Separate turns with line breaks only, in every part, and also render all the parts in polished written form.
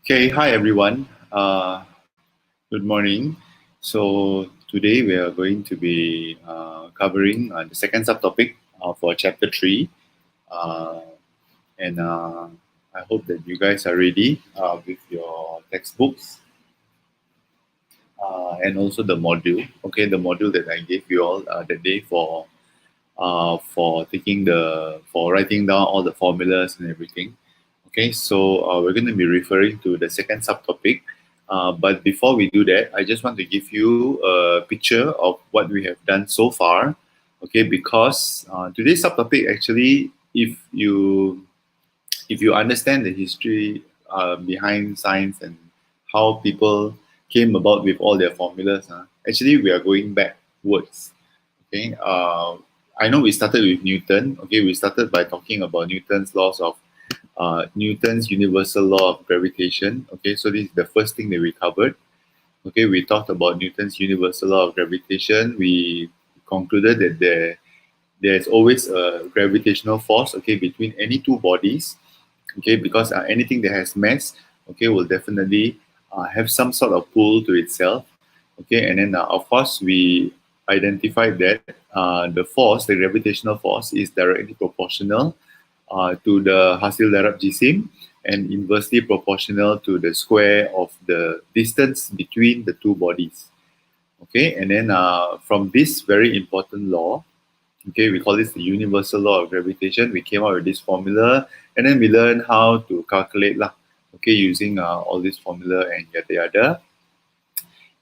Okay, hi everyone. Good morning. So today we are going to be covering the second subtopic for chapter 3. Uh, and I hope that you guys are ready with your textbooks and also the module. Okay, the module that I gave you all that day for writing down all the formulas and everything. Okay, so we're going to be referring to the second subtopic. But before we do that, I just want to give you a picture of what we have done so far. Okay, because today's subtopic actually, if you understand the history behind science and how people came about with all their formulas, actually we are going backwards. Okay, I know we started with Newton. Okay, we started by talking about Newton's laws of Newton's universal law of gravitation. Okay, so this is the first thing that we covered. Okay, we talked about Newton's universal law of gravitation. We concluded that there's always a gravitational force, okay, between any two bodies. Okay, because anything that has mass, okay, will definitely have some sort of pull to itself. Okay, and then of course we identified that the gravitational force, is directly proportional to the hasil darab jisim and inversely proportional to the square of the distance between the two bodies. Okay, and then from this very important law, okay, we call this the universal law of gravitation. We came up with this formula, and then we learned how to calculate lah. Okay, using all this formula and yada yada,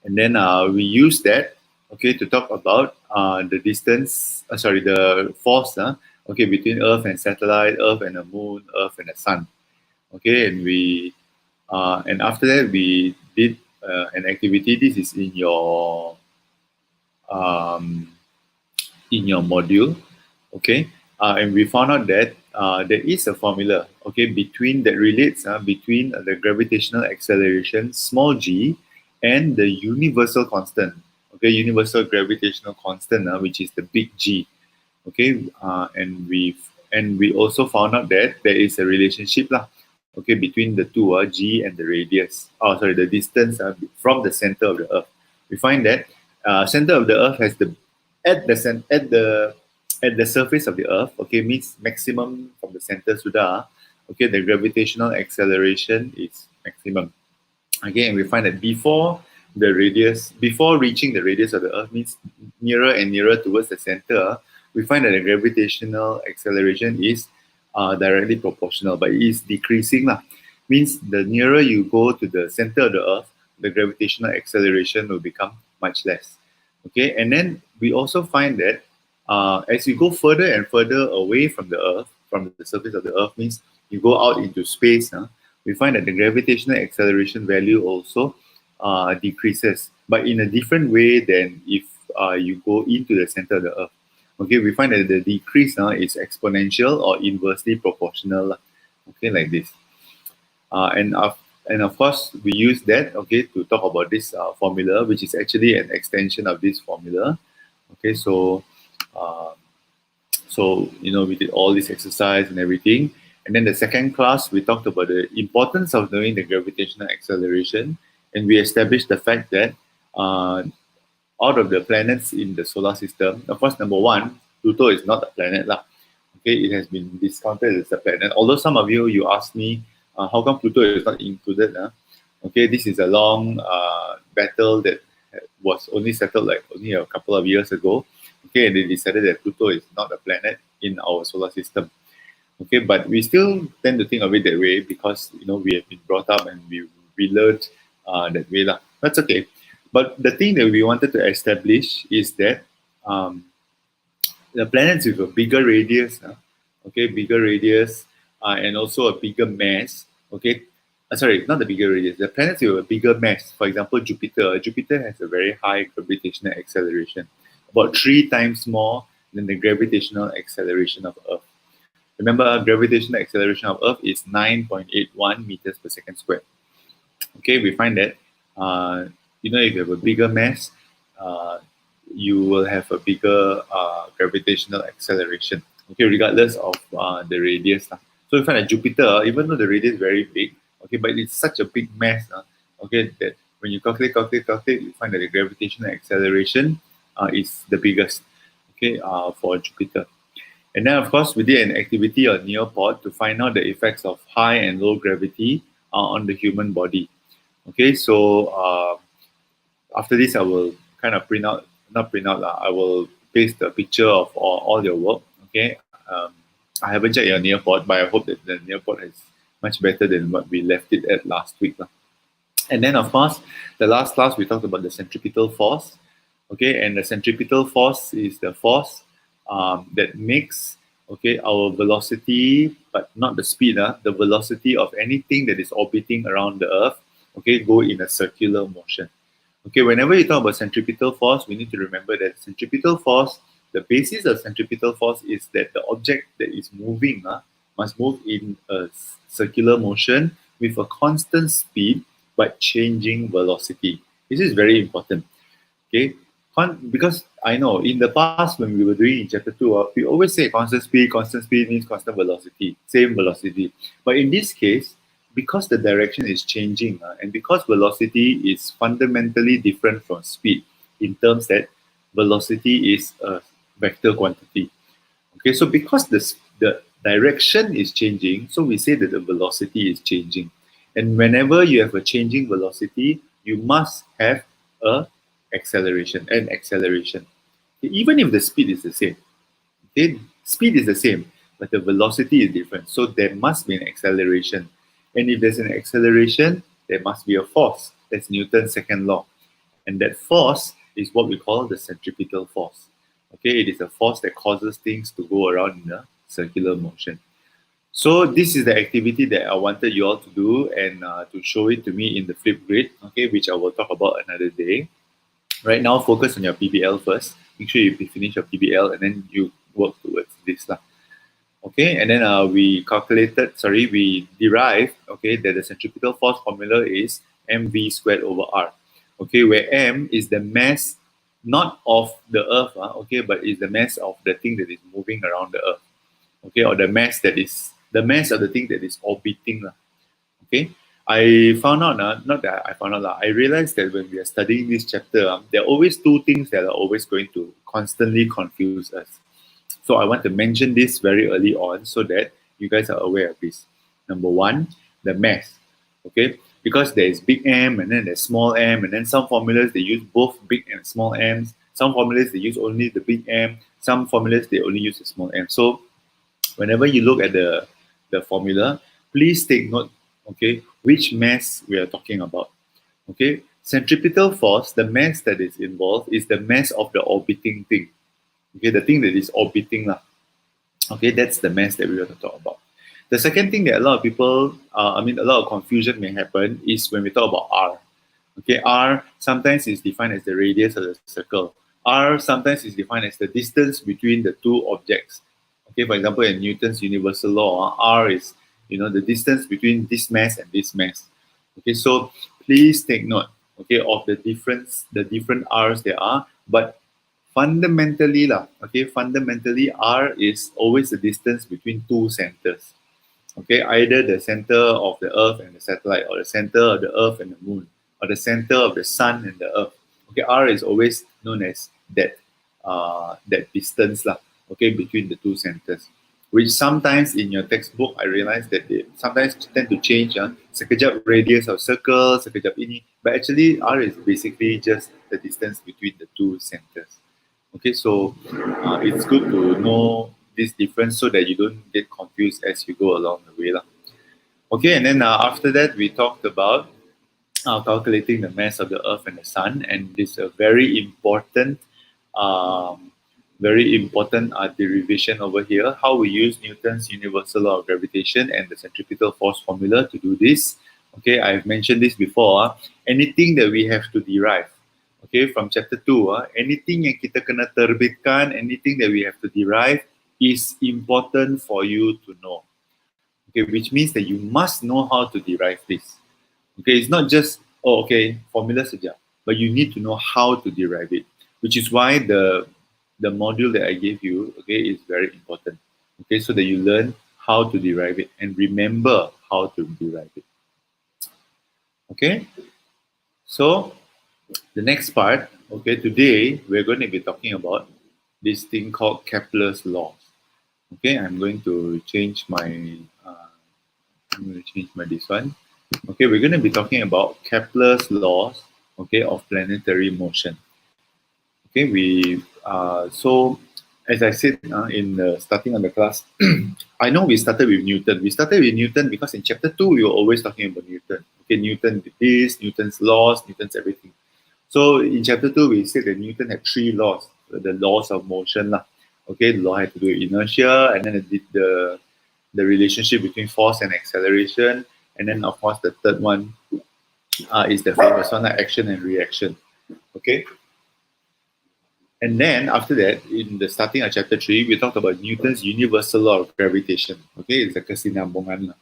and then we use that, okay, to talk about the force, okay, between Earth and satellite, Earth and the moon, Earth and the sun. Okay, and after that we did an activity. This is um, in your module, okay, and we found out that there is a formula, okay, between the gravitational acceleration small g and the universal constant, okay, universal gravitational constant, which is the big G, okay, and we also found out that there is a relationship lah, okay, between the two, G and the radius. Oh, sorry, the distance from the center of the Earth. We find that center of the Earth has the at the cen- at the surface of the Earth, okay, means maximum from the center sudah. Okay, the gravitational acceleration is maximum. Okay, and we find that before reaching the radius of the Earth, means nearer and nearer towards the center, we find that the gravitational acceleration is directly proportional, but it is decreasing lah. Means the nearer you go to the center of the Earth, the gravitational acceleration will become much less. Okay, and then we also find that as you go further and further away from the Earth, from the surface of the Earth, means you go out into space, we find that the gravitational acceleration value also decreases, but in a different way than if you go into the center of the Earth. Okay, we find that the decrease is exponential or inversely proportional. Okay, like this. And of course, we use that, okay, to talk about this formula, which is actually an extension of this formula. Okay, uh, so we did all this exercise and everything, and then the second class we talked about the importance of knowing the gravitational acceleration, and we established the fact that out of the planets in the solar system, of course, number one, Pluto is not a planet lah. Okay, it has been discounted as a planet. Although some of you asked me, how come Pluto is not included? Okay, this is a long battle that was only settled like only a couple of years ago. Okay, and they decided that Pluto is not a planet in our solar system. Okay, but we still tend to think of it that way because we have been brought up and we learned that way lah. That's okay. But the thing that we wanted to establish is that the planets with a bigger radius, and also a bigger mass. Okay, sorry, not the bigger radius. The planets with a bigger mass, for example, Jupiter. Jupiter has a very high gravitational acceleration, about 3 times more than the gravitational acceleration of Earth. Remember, gravitational acceleration of Earth is 9.81 meters per second squared. Okay, we find that if you have a bigger mass, you will have a bigger gravitational acceleration. Okay, regardless of the radius. So we find that Jupiter, even though the radius is very big, Okay, but it's such a big mess. Okay, that when you calculate, you find that the gravitational acceleration is the biggest. Okay, for Jupiter. And then, of course, we did an activity on Neopod to find out the effects of high and low gravity on the human body. Okay, so after this, I will kind of not print out, I will paste the picture of all your work. Okay, I haven't checked your Neopod, but I hope that the Neopod is much better than what we left it at last week. And then, of course, the last class we talked about the centripetal force. Okay, and the centripetal force is the force that makes our velocity, but not the speed, the velocity of anything that is orbiting around the Earth, go in a circular motion. Okay, whenever you talk about centripetal force, we need to remember that centripetal force, the basis of centripetal force is that the object that is moving must move in a circular motion with a constant speed but changing velocity. This is very important. Okay, because I know in the past when we were doing in chapter 2, we always say constant speed means constant velocity, same velocity. But in this case, because the direction is changing and because velocity is fundamentally different from speed in terms that velocity is a vector quantity. Okay, so because the direction is changing, so we say that the velocity is changing. And whenever you have a changing velocity, you must have a acceleration and acceleration. Even if the speed is the same, okay, speed is the same, but the velocity is different. So there must be an acceleration. And if there's an acceleration, there must be a force. That's Newton's second law. And that force is what we call the centripetal force. Okay, it is a force that causes things to go around in a circular motion. So this is the activity that I wanted you all to do and to show it to me in the flip grid, okay, which I will talk about another day. Right now, focus on your PBL first. Make sure you finish your PBL and then you work towards this. Okay, and then we derived, okay, that the centripetal force formula is mv squared over r. Okay, where m is the mass not of the Earth, okay, but is the mass of the thing that is moving around the Earth. Okay, or the mass of the thing that is orbiting. Okay, I found out, not that I found out, I realized that when we are studying this chapter, there are always two things that are always going to constantly confuse us. So I want to mention this very early on so that you guys are aware of this. Number one, the mass. Okay, because there is big M and then there's small m, and then some formulas they use both big and small m's. Some formulas they use only the big M. Some formulas they only use the small m. So whenever you look at the formula, please take note, okay, which mass we are talking about. Okay, centripetal force, the mass that is involved is the mass of the orbiting thing. Okay, the thing that is orbiting. Okay, that's the mass that we want to talk about. The second thing that a lot of people, a lot of confusion may happen is when we talk about R. Okay, R sometimes is defined as the radius of the circle. R sometimes is defined as the distance between the two objects. Okay, for example, in Newton's universal law, R is, the distance between this mass and this mass. Okay, so please take note, okay, of the different R's there are, but fundamentally, R is always the distance between two centers. Okay, either the center of the Earth and the satellite, or the center of the Earth and the Moon, or the center of the Sun and the Earth. Okay, R is always known as that distance okay, between the two centers. Which sometimes in your textbook, I realize that they sometimes tend to change. Sekejap radius of circle, sekejap ini. But actually, R is basically just the distance between the two centers. Okay, so it's good to know this difference so that you don't get confused as you go along the way. Okay, and then after that, we talked about calculating the mass of the Earth and the Sun, and this is a very important derivation over here, how we use Newton's universal law of gravitation and the centripetal force formula to do this. Okay, I've mentioned this before. Anything that we have to derive, okay, from chapter 2, anything yang kita kena terbitkan, anything that we have to derive is important for you to know. Okay, which means that you must know how to derive this. Okay, it's not just, formula saja, but you need to know how to derive it, which is why the module that I gave you, okay, is very important. Okay, so that you learn how to derive it and remember how to derive it. Okay, so the next part, okay, today we're going to be talking about this thing called Kepler's laws. Okay, I'm going to change my this one. Okay, we're going to be talking about Kepler's laws, okay, of planetary motion. Okay, so as I said in starting on the class, I know we started with Newton. We started with Newton because in chapter 2 we were always talking about Newton. Okay, Newton did this, Newton's laws, Newton's everything. So in chapter 2 we said that Newton had 3 laws, the laws of motion lah. Okay, the law had to do with inertia, and then it did the relationship between force and acceleration, and then of course the third one is the famous one, like action and reaction. Okay, and then after that, in the starting of chapter 3, we talked about Newton's universal law of gravitation. Okay, it's a kesinambungan.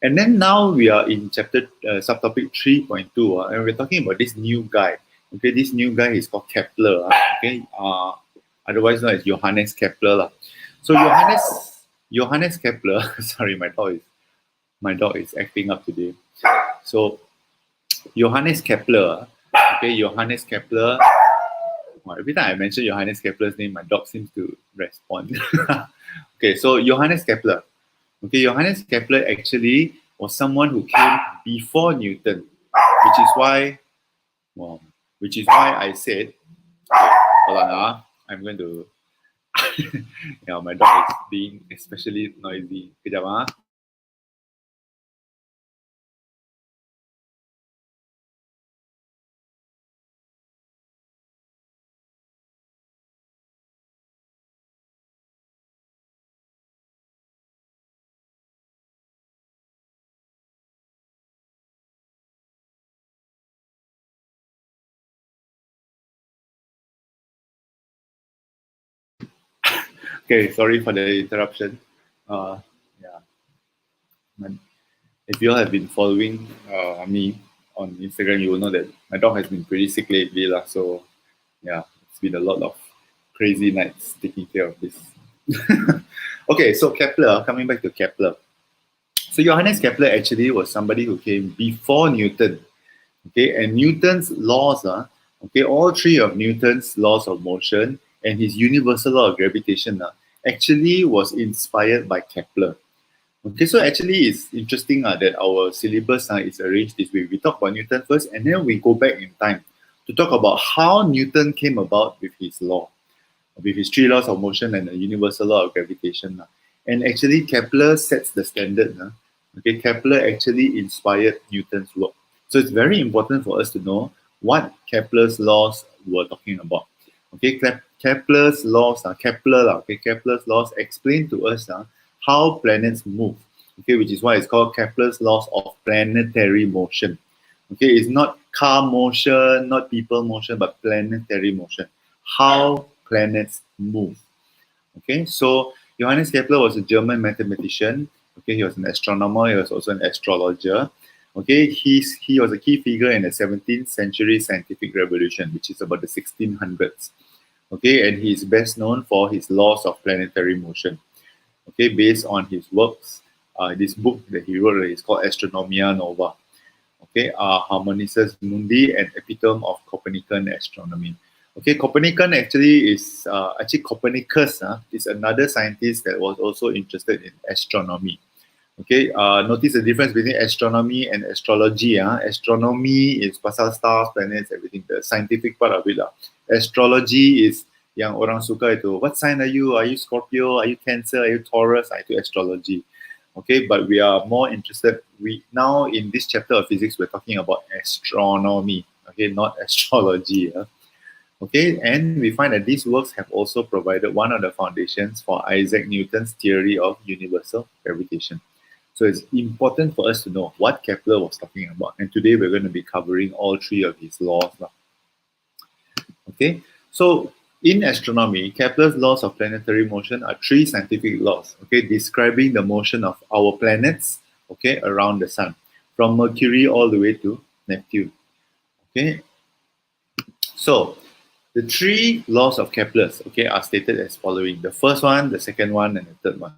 And then now we are in chapter subtopic 3.2, and we're talking about this new guy. Okay, this new guy is called Kepler. Okay, otherwise known as Johannes Kepler. So Johannes Kepler. Sorry, my dog is acting up today. So Johannes Kepler. Okay, Johannes Kepler. Well, every time I mention Johannes Kepler's name, my dog seems to respond. Okay, so Johannes Kepler. Okay, Johannes Kepler actually was someone who came before Newton, which is why I said, okay, hold on, I'm going to, yeah, my dog is being especially noisy. Kejap, Okay, sorry for the interruption. Yeah, if you all have been following me on Instagram, you will know that my dog has been pretty sick lately, lah. So yeah, it's been a lot of crazy nights taking care of this. Okay, so Kepler, coming back to Kepler. So Johannes Kepler actually was somebody who came before Newton. Okay, and Newton's laws, okay, all 3 of Newton's laws of motion and his universal law of gravitation actually was inspired by Kepler. Okay, so actually it's interesting that our syllabus is arranged this way. We talk about Newton first, and then we go back in time to talk about how Newton came about with his law, with his 3 laws of motion and the universal law of gravitation. And actually Kepler sets the standard. Okay, Kepler actually inspired Newton's work. So it's very important for us to know what Kepler's laws were talking about. Okay, Kepler's laws, Kepler's laws explain to us how planets move. Okay, which is why it's called Kepler's laws of planetary motion. Okay, it's not car motion, not people motion, but planetary motion. How planets move. Okay, so Johannes Kepler was a German mathematician. Okay, he was an astronomer. He was also an astrologer. Okay, he was a key figure in the 17th century scientific revolution, which is about the 1600s. Okay, and he is best known for his laws of planetary motion. Okay, based on his works, this book that he wrote is called Astronomia Nova. Okay, Harmonies Mundi and Epitome of Copernican Astronomy. Okay, Copernican actually is Copernicus is another scientist that was also interested in astronomy. Okay, notice the difference between astronomy and astrology. Astronomy is pasal stars, planets, everything. The scientific part of it. Astrology is yang orang suka itu. What sign are you? Are you Scorpio? Are you Cancer? Are you Taurus? Itu astrology. Okay, but we are more interested. Now in this chapter of physics, we're talking about astronomy. Okay, not astrology. Okay, and we find that these works have also provided one of the foundations for Isaac Newton's theory of universal gravitation. So it's important for us to know what Kepler was talking about. And today we're going to be covering all 3 of his laws. Okay, so in astronomy, Kepler's laws of planetary motion are 3 scientific laws, okay, describing the motion of our planets, okay, around the sun, from Mercury all the way to Neptune. Okay, so the 3 laws of Kepler's, okay, are stated as following. The first one, the second one, and the third one.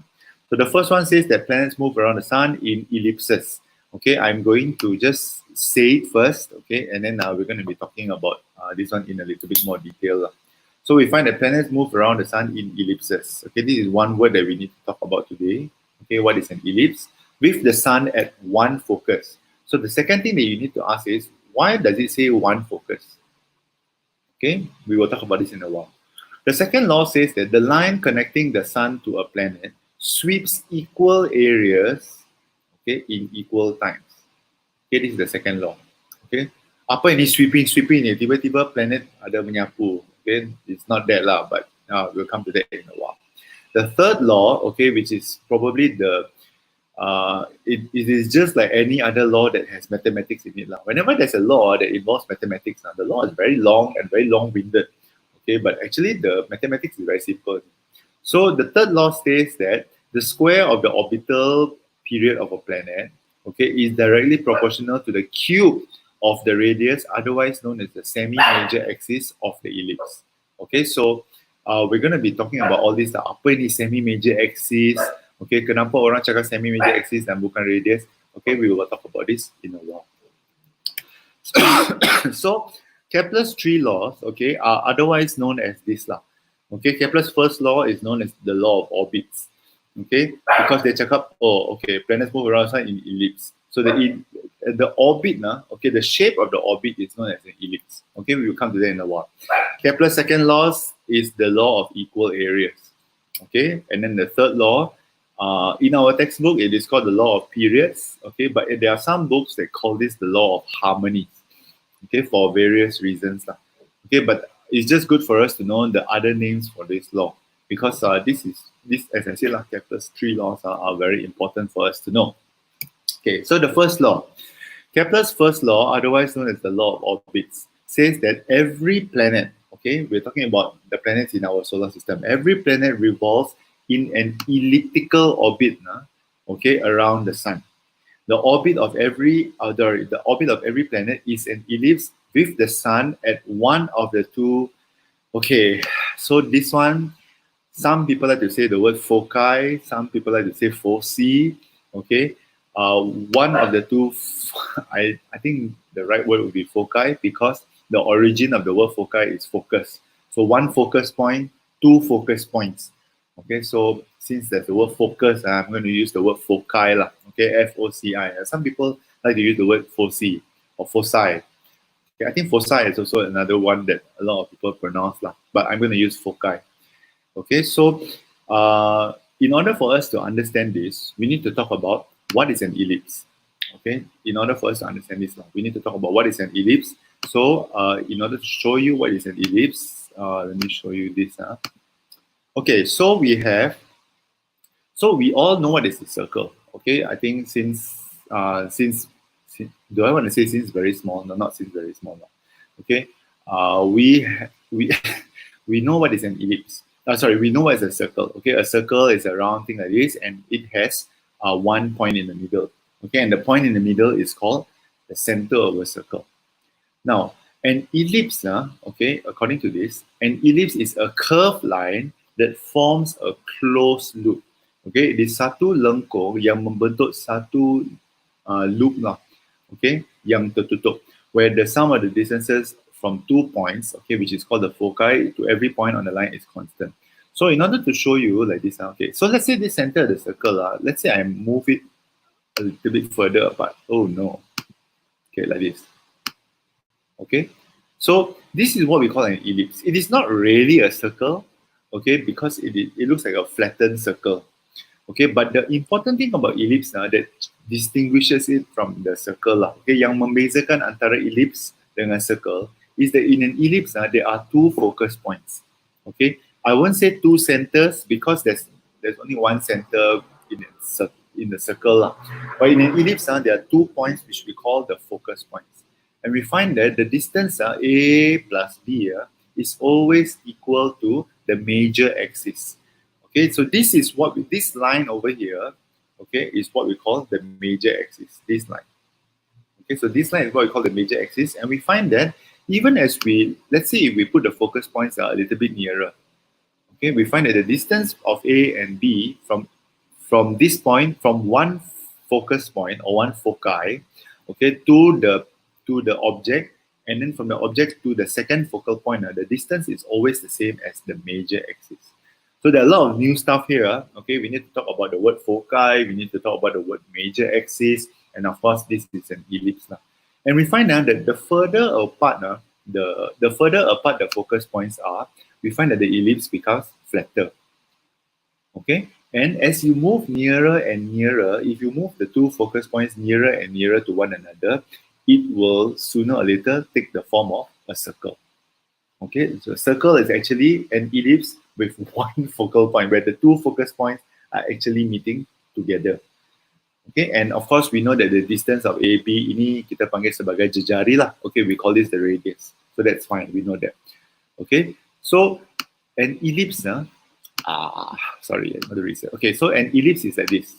So the first one says that planets move around the sun in ellipses. Okay, I'm going to just say it first, okay, and then we're going to be talking about this one in a little bit more detail. So we find that planets move around the sun in ellipses. Okay, this is one word that we need to talk about today. Okay, what is an ellipse? With the sun at one focus. So the second thing that you need to ask is, why does it say one focus? Okay, we will talk about this in a while. The second law says that the line connecting the sun to a planet sweeps equal areas, okay, in equal times. Okay, this is the second law. Okay, apa ini sweeping ni? Tiba-tiba planet ada menyapu. Okay, it's not that lah, but we'll come to that in a while. The third law, okay, which is probably it is just like any other law that has mathematics in it. Whenever there's a law that involves mathematics, the law is very long and very long-winded. Okay, but actually the mathematics is very simple. So the third law states that the square of the orbital period of a planet, okay, is directly proportional to the cube of the radius, otherwise known as the semi-major axis of the ellipse. Okay, so we're going to be talking about all this. Apa ini semi-major axis? Okay, kenapa orang cakap semi-major axis dan bukan radius? Okay, we will talk about this in a while. So Kepler's three laws, okay, are otherwise known as this lah. Okay, Kepler's first law is known as the law of orbits. Okay, because they cakap, oh, okay, planets move around sun in ellipse. So the orbit, okay, the shape of the orbit is known as an ellipse. Okay, we will come to that in a while. Kepler's second law is the law of equal areas. Okay, and then the third law, in our textbook, it is called the law of periods. Okay, but there are some books that call this the law of harmonies. Okay, for various reasons. Okay, but it's just good for us to know the other names for this law, because this, as I said, Kepler's three laws are very important for us to know. Okay, so the first law, Kepler's first law, otherwise known as the law of orbits, says that every planet, okay, we're talking about the planets in our solar system, every planet revolves in an elliptical orbit, okay, around the sun. The orbit of every planet is an ellipse with the sun at one of the two. Okay, so this one, some people like to say the word foci, some people like to say foci. Okay, one of the two, I think the right word would be foci, because the origin of the word foci is focus. So one focus point, two focus points. Okay, so since there's the word focus, I'm going to use the word foci lah. Okay, F-O-C-I. Some people like to use the word foci or foci. Okay, I think foci is also another one that a lot of people pronounce lah, but I'm going to use foci. Okay, so in order for us to understand this, we need to talk about what is an ellipse. Okay, in order for us to understand this, we need to talk about what is an ellipse. So in order to show you what is an ellipse, let me show you this. Okay, so we all know what is a circle. Okay, I think since do I want to say since very small? No, not since very small. No. Okay, we know what is an ellipse. We know what is a circle. Okay, a circle is a round thing like this, and it has one point in the middle. Okay, and the point in the middle is called the center of a circle. Now, an ellipse, okay, according to this, an ellipse is a curved line that forms a closed loop. Okay, it is satu lengkung yang membentuk satu loop lah. Okay, yang tertutup, where the sum of the distances from 2 points, okay, which is called the foci, to every point on the line is constant. So in order to show you like this, okay, so let's say this center of the circle, let's say I move it a little bit further apart. Oh no. Okay, like this. Okay, so this is what we call an ellipse. It is not really a circle, okay, because it looks like a flattened circle. Okay, but the important thing about ellipse that distinguishes it from the circle okay, yang membezakan antara ellipse dengan circle is that in an ellipse there are two focus points. Okay, I won't say two centers because there's only one center in the circle but in an ellipse there are 2 points which we call the focus points, and we find that the distance A plus B is always equal to the major axis. Okay, so this is this line over here, okay, is what we call the major axis, this line. Okay, so this line is what we call the major axis, and we find that even as let's say if we put the focus points a little bit nearer, okay, we find that the distance of A and B from this point, from one focus point or one foci, okay, to the object, and then from the object to the second focal point, the distance is always the same as the major axis. So there are a lot of new stuff here. Okay, we need to talk about the word foci, we need to talk about the word major axis, and of course this is an ellipse. And we find out that the further apart the further apart the focus points are, we find that the ellipse becomes flatter. Okay, and as you move nearer and nearer, if you move the two focus points nearer and nearer to one another, it will sooner or later take the form of a circle. Okay, so a circle is actually an ellipse with one focal point, where the two focus points are actually meeting together. Okay, and of course we know that the distance of AB ini kita panggil sebagai jejari lah. Okay, we call this the radius. So that's fine, we know that. Okay, so an ellipse, sorry, another reason. Okay, so an ellipse is like this.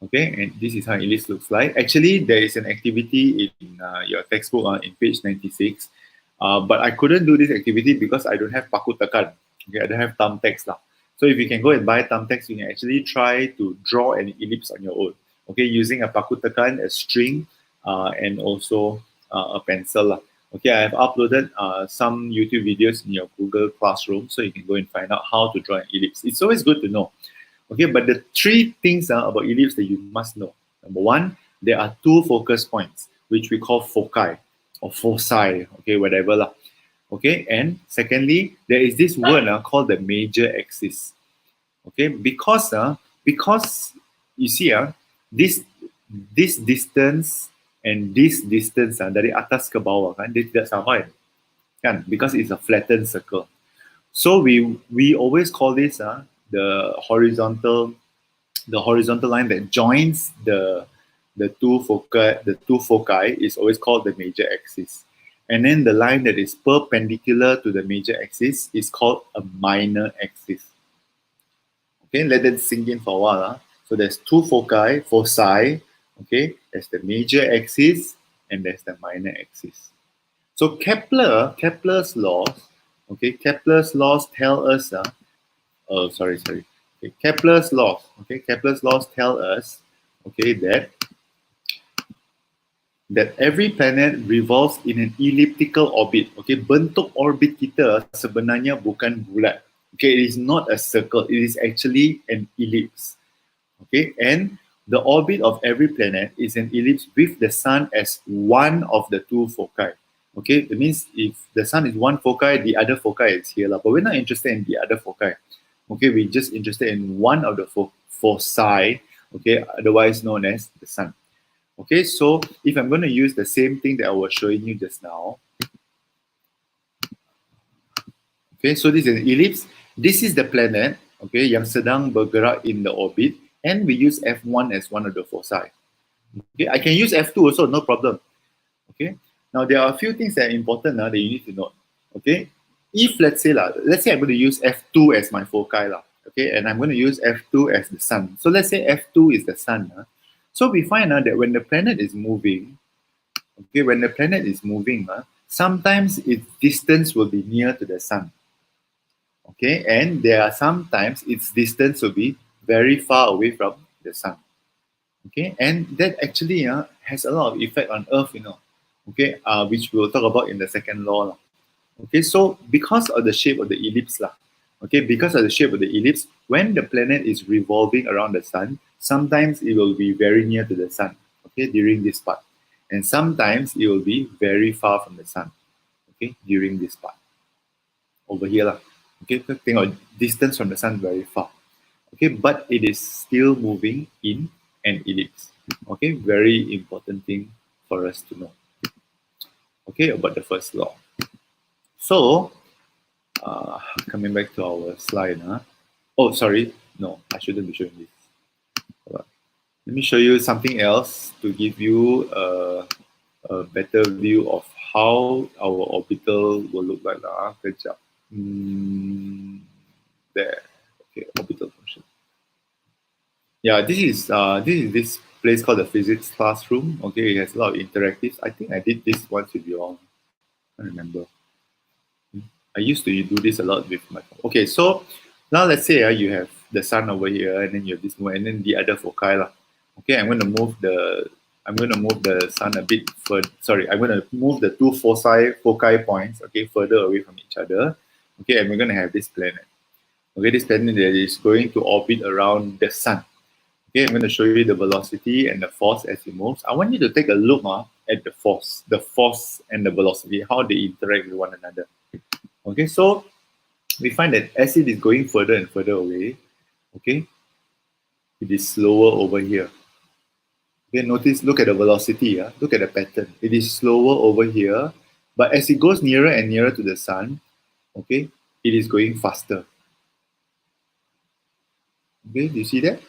Okay, and this is how an ellipse looks like. Actually, there is an activity in your textbook in page 96. But I couldn't do this activity because I don't have paku tekan. Okay, I don't have thumbtacks lah. So if you can go and buy thumbtacks, you can actually try to draw an ellipse on your own. Okay, using a paku tekan, a string, and also a pencil lah. Okay, I have uploaded some YouTube videos in your Google Classroom, so you can go and find out how to draw an ellipse. It's always good to know. Okay, but the three things about ellipse that you must know. Number one, there are two focus points, which we call foci or foci, okay, whatever lah. Okay, and secondly, there is this word called the major axis. Okay, because you see this distance and this distance dari atas ke bawah kan, dia tidak sama kan, because it's a flattened circle. So we always call this the horizontal line that joins the two foci is always called the major axis. And then the line that is perpendicular to the major axis is called a minor axis. Okay, let that sink in for a while. So there's two foci, okay, there's the major axis and there's the minor axis. So Kepler's laws, okay, Kepler's laws tell us, okay, Kepler's laws tell us, okay, that every planet revolves in an elliptical orbit. Okay, bentuk orbit kita sebenarnya bukan bulat. Okay, it is not a circle, it is actually an ellipse. Okay, and the orbit of every planet is an ellipse with the sun as one of the two foci. Okay, that means if the sun is one foci, the other foci is here. But we're not interested in the other foci. Okay, we're just interested in one of the foci, okay, otherwise known as the sun. Okay, so if I'm going to use the same thing that I was showing you just now. Okay, so this is an ellipse. This is the planet, okay, yang sedang bergerak in the orbit, and we use F1 as one of the foci. Okay, I can use F2 also, no problem. Okay, now there are a few things that are important that you need to know. Okay, if let's say I'm going to use F2 as my foci okay, and I'm going to use F2 as the sun. So let's say F2 is the sun. So we find out that when the planet is moving, okay, sometimes its distance will be near to the sun. Okay, and there are sometimes its distance will be very far away from the sun. Okay, and that actually has a lot of effect on Earth, okay, which we'll talk about in the second law. Okay, so because of the shape of the ellipse, when the planet is revolving around the sun, sometimes it will be very near to the sun, okay, during this part. And sometimes it will be very far from the sun, okay, during this part. Over here. Okay, tengok distance from the sun very far. Okay, but it is still moving in an ellipse. Okay, very important thing for us to know. Okay, about the first law. So, coming back to our slide. Oh, sorry. No, I shouldn't be showing this. Let me show you something else to give you a better view of how our orbital will look like. Good job. There. Okay, orbital function. Yeah, this is this place called the physics classroom. Okay, it has a lot of interactives. I think I did this once with you all. I don't remember. I used to do this a lot with my. Okay, so now let's say you have the sun over here, and then you have this one, and then the other foci . Okay, I'm going to move the sun a bit further. Sorry, I'm going to move the two foci points, okay, further away from each other. Okay, and we're going to have this planet. Okay, this planet that is going to orbit around the sun. Okay, I'm going to show you the velocity and the force as it moves. I want you to take a look at the force and the velocity, how they interact with one another. Okay, so we find that as it is going further and further away, okay, it is slower over here. Okay, notice, look at the velocity, look at the pattern. It is slower over here, but as it goes nearer and nearer to the sun, okay, it is going faster. Okay, do you see that?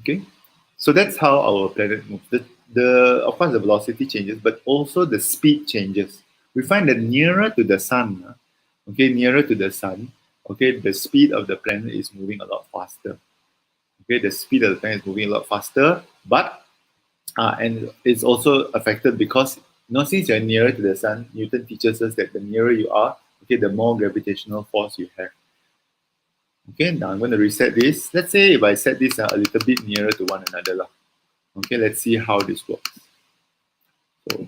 Okay, so that's how our planet moves. Of course, the velocity changes, but also the speed changes. We find that nearer to the sun, okay, nearer to the sun, okay, the speed of the planet is moving a lot faster. Okay, the speed of the planet is moving a lot faster, but and it's also affected because since you're nearer to the sun, Newton teaches us that the nearer you are, okay, the more gravitational force you have. Okay, now I'm going to reset this. Let's say if I set this a little bit nearer to one another. Okay, let's see how this works. So,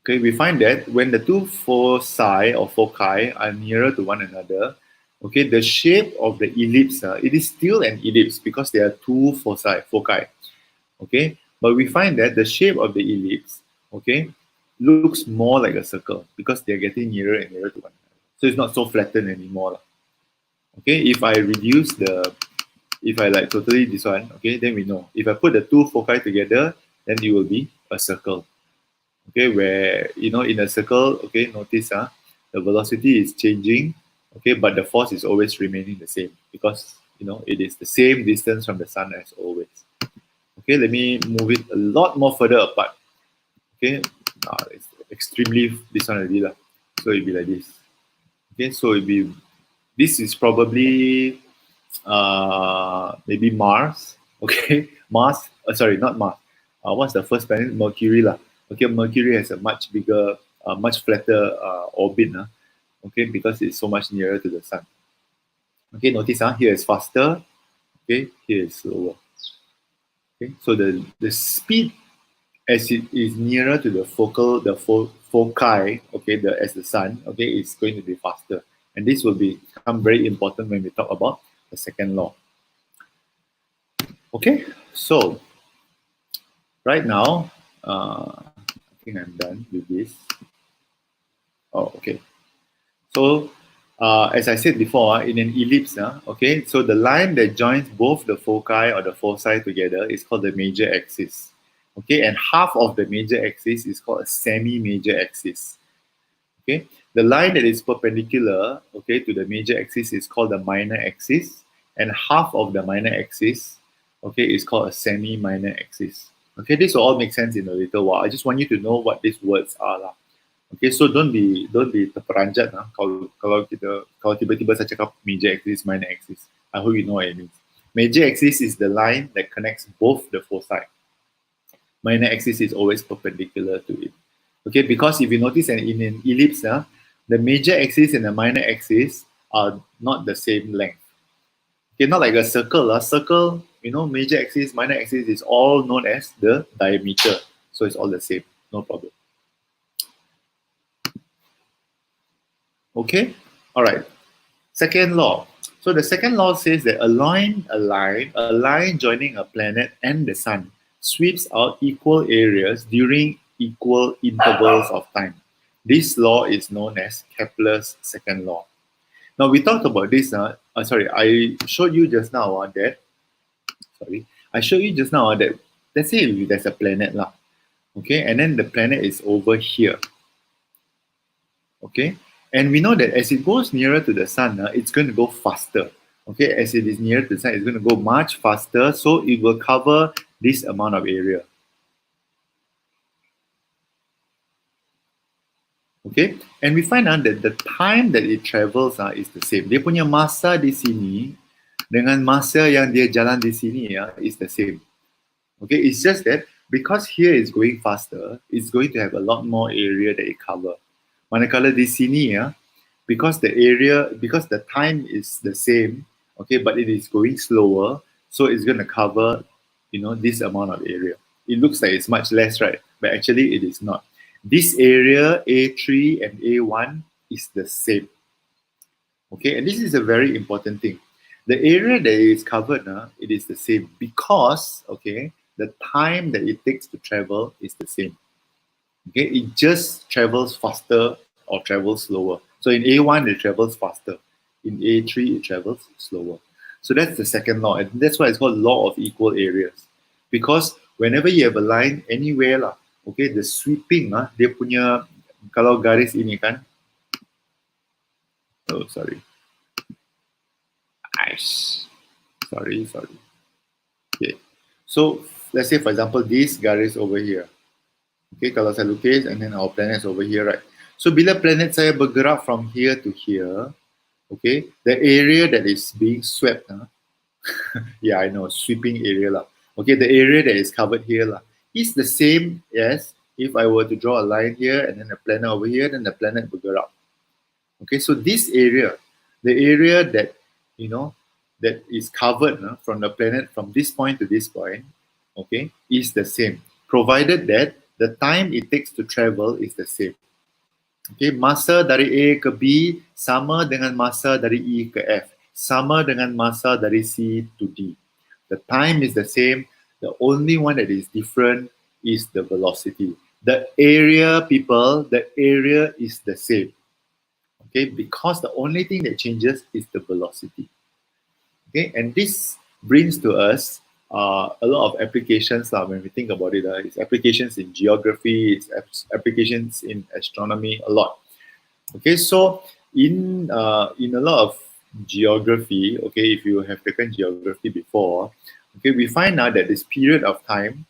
okay, we find that when the two foci are nearer to one another, okay, the shape of the ellipse, it is still an ellipse because there are two foci. Okay, but we find that the shape of the ellipse, okay, looks more like a circle because they're getting nearer and nearer to one another. So it's not so flattened anymore. Okay, if I like totally this one, okay, then we know. If I put the two foci together, then it will be a circle. Okay, where, in a circle, okay, notice the velocity is changing, okay, but the force is always remaining the same because, it is the same distance from the sun as always. Okay, let me move it a lot more further apart. Okay, it's extremely this one already lah. So it'll be like this. Okay, so this is probably maybe Mars. Okay, Mars. Sorry, not Mars. What's the first planet? Mercury lah. Okay, Mercury has a much bigger, much flatter orbit. Okay, because it's so much nearer to the sun. Okay, notice here is faster. Okay, here is slower. Okay, so the speed as it is nearer to the foci, okay, as the sun, okay, it's going to be faster. And this will become very important when we talk about the second law. Okay, so right now, I think I'm done with this. Oh, okay. So, as I said before, in an ellipse, okay, so the line that joins both the foci or the foci together is called the major axis. Okay, and half of the major axis is called a semi-major axis. Okay, the line that is perpendicular, okay, to the major axis is called the minor axis, and half of the minor axis, okay, is called a semi-minor axis. Okay, this will all make sense in a little while. I just want you to know what these words are lah. Okay, so don't be terperanjat kalau tiba-tiba saya cakap major axis, minor axis. I hope you know what it means. Major axis is the line that connects both the foci. Minor axis is always perpendicular to it. Okay, because if you notice in an ellipse, the major axis and the minor axis are not the same length. Okay, not like a circle. A circle, major axis, minor axis is all known as the diameter. So it's all the same, no problem. Okay, all right. Second law. So the second law says that a line joining a planet and the sun sweeps out equal areas during equal intervals of time. This law is known as Kepler's second law. Now we talked about this. I showed you just now that. I showed you just now that. Let's say there's a planet lah, okay, and then the planet is over here. Okay, and we know that as it goes nearer to the sun, it's going to go faster. Okay, as it is nearer to the sun, it's going to go much faster, so it will cover this amount of area. Okay, and we find out that the time that it travels is the same. Dia punya masa di sini dengan masa yang dia jalan di sini is the same. Okay, it's just that because here is going faster, it's going to have a lot more area that it covers. Manakala di sini because the time is the same, okay, but it is going slower, So it's going to cover, this amount of area. It looks like it's much less, right? But actually it is not. This area, A3 and A1, is the same. Okay, and this is a very important thing. The area that is covered, it is the same because, okay, the time that it takes to travel is the same. Okay, it just travels faster or travels slower. So in A1, it travels faster. In A3, it travels slower. So that's the second law, and that's why it's called law of equal areas. Because whenever you have a line anywhere lah, okay, the sweeping dia punya, kalau garis ini kan, oh sorry, sorry. Okay, so let's say for example this garis over here. Okay, kalau saya lukis and then our planets over here, right? So bila planet saya bergerak from here to here, okay, the area that is being swept, yeah, I know, sweeping area lah. Okay, the area that is covered here lah is the same as if I were to draw a line here and then a planet over here, then the planet bergerak. Okay, so this area, the area that, that is covered from the planet from this point to this point, okay, is the same, provided that the time it takes to travel is the same. Okay, masa dari A ke B sama dengan masa dari E ke F, sama dengan masa dari C to D. The time is the same. The only one that is different is the velocity. The area, people, the area is the same. Okay, because the only thing that changes is the velocity. Okay, and this brings to us a lot of applications when we think about it. It's applications in geography, it's applications in astronomy, a lot. Okay, so in a lot of geography, okay, if you have taken geography before, okay, we find now that this period of time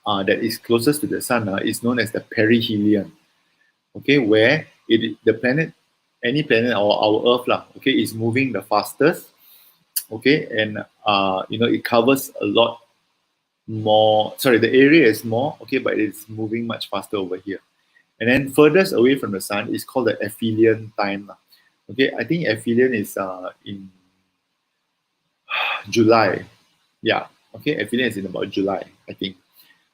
that is closest to the sun is known as the perihelion. Okay, where the planet, any planet or our Earth okay, is moving the fastest. Okay, and it covers a lot more. Sorry, the area is more. Okay, but it's moving much faster over here. And then furthest away from the sun is called the aphelion time. Okay, I think aphelion is in July. Yeah. Okay, aphelion is in about July, I think.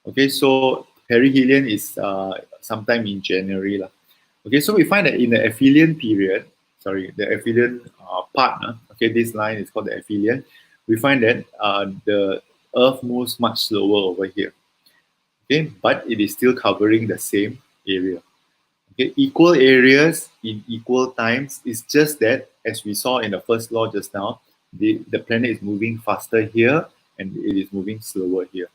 Okay, so perihelion is sometime in January lah. Okay, so we find that in the aphelion period, the aphelion part, okay, this line is called the aphelion. We find that the Earth moves much slower over here. Okay, but it is still covering the same area. Okay, equal areas in equal times is just that, as we saw in the first law just now, the planet is moving faster here and it is moving slower here.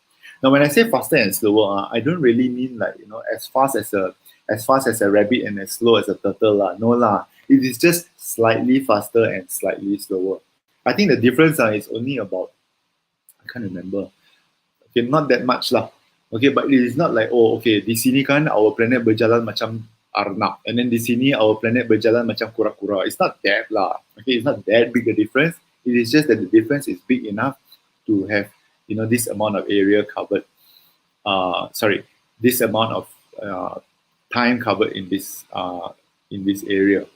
Now, when I say faster and slower, I don't really mean like as fast as a rabbit and as slow as a turtle No lah. It is just slightly faster and slightly slower. I think the difference is only about, I can't remember. Okay, not that much lah. Okay, but it is not like, oh, okay, di sini kan our planet berjalan macam arnab, and then di sini our planet berjalan macam kura-kura. It's not that lah. Okay, it's not that big a difference. It is just that the difference is big enough to have, this amount of area covered. This amount of time covered in this area.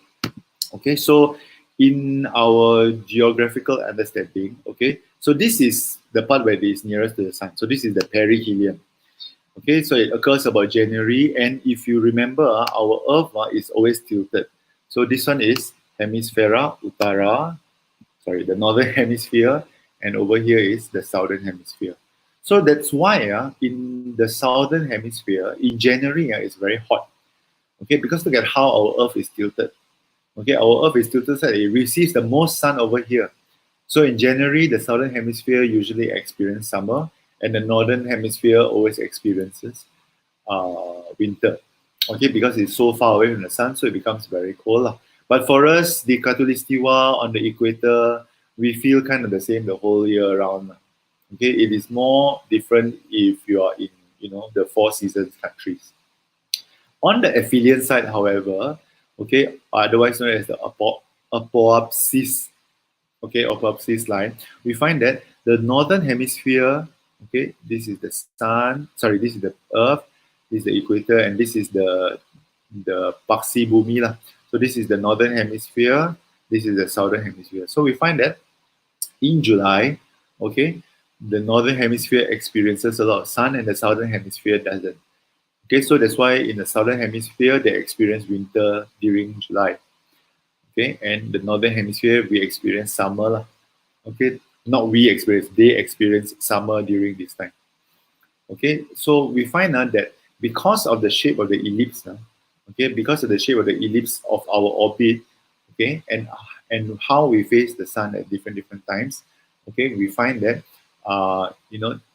Okay, so in our geographical understanding, okay, so this is the part where it is nearest to the sun. So this is the perihelion. Okay, so it occurs about January, and if you remember, our Earth is always tilted. So this one is Hemisphera Utara, the northern hemisphere, and over here is the southern hemisphere. So that's why in the southern hemisphere, in January, it's very hot. Okay, because look at how our Earth is tilted. Okay, our Earth is tilted so it receives the most sun over here. So in January, the southern hemisphere usually experiences summer, and the northern hemisphere always experiences winter. Okay, because it's so far away from the sun, so it becomes very cold. But for us, the Khatulistiwa on the equator, we feel kind of the same the whole year around. Okay, it is more different if you are in, the four seasons countries. On the aphelion side, however, okay, otherwise known as the apoapsis, okay, apoapsis line, we find that the northern hemisphere, okay, this is the sun, this is the Earth, this is the equator, and this is the Paksi Bumi lah. So this is the northern hemisphere, this is the southern hemisphere. So we find that in July, Okay, the northern hemisphere experiences a lot of sun, and the southern hemisphere doesn't. Okay, so that's why in the southern hemisphere they experience winter during July. Okay, and the northern hemisphere we experience summer lah. Okay, not we experience, they experience summer during this time. Okay, so we find out that because of the shape of the ellipse, okay, because of the shape of the ellipse of our orbit, okay, and how we face the sun at different times, okay, we find that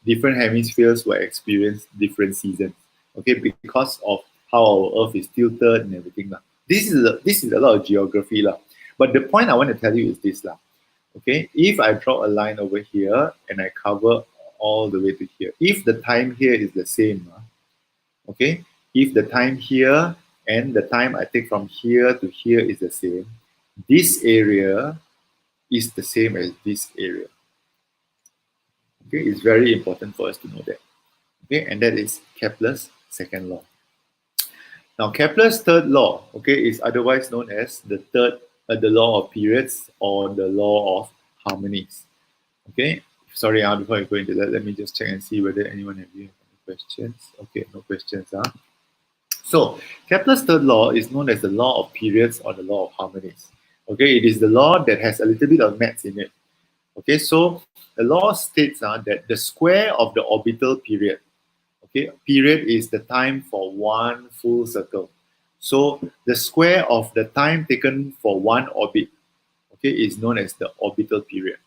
different hemispheres will experience different seasons, okay, because of how our Earth is tilted and everything lah. This is a lot of geography lah. But the point I want to tell you is this lah. Okay, if I draw a line over here and I cover all the way to here, if the time here is the same, okay, if the time here and the time I take from here to here is the same, this area is the same as this area. Okay, it's very important for us to know that. Okay, and that is Kepler's second law. Now, Kepler's third law, okay, is otherwise known as the law of periods or the law of harmonies. Okay, sorry, before I go into that, let me just check and see whether anyone have any questions. Okay, no questions. So, Kepler's third law is known as the law of periods or the law of harmonies. Okay, it is the law that has a little bit of maths in it. Okay, so the law states that the square of the orbital period, okay, period is the time for one full circle. So the square of the time taken for one orbit, okay, is known as the orbital period,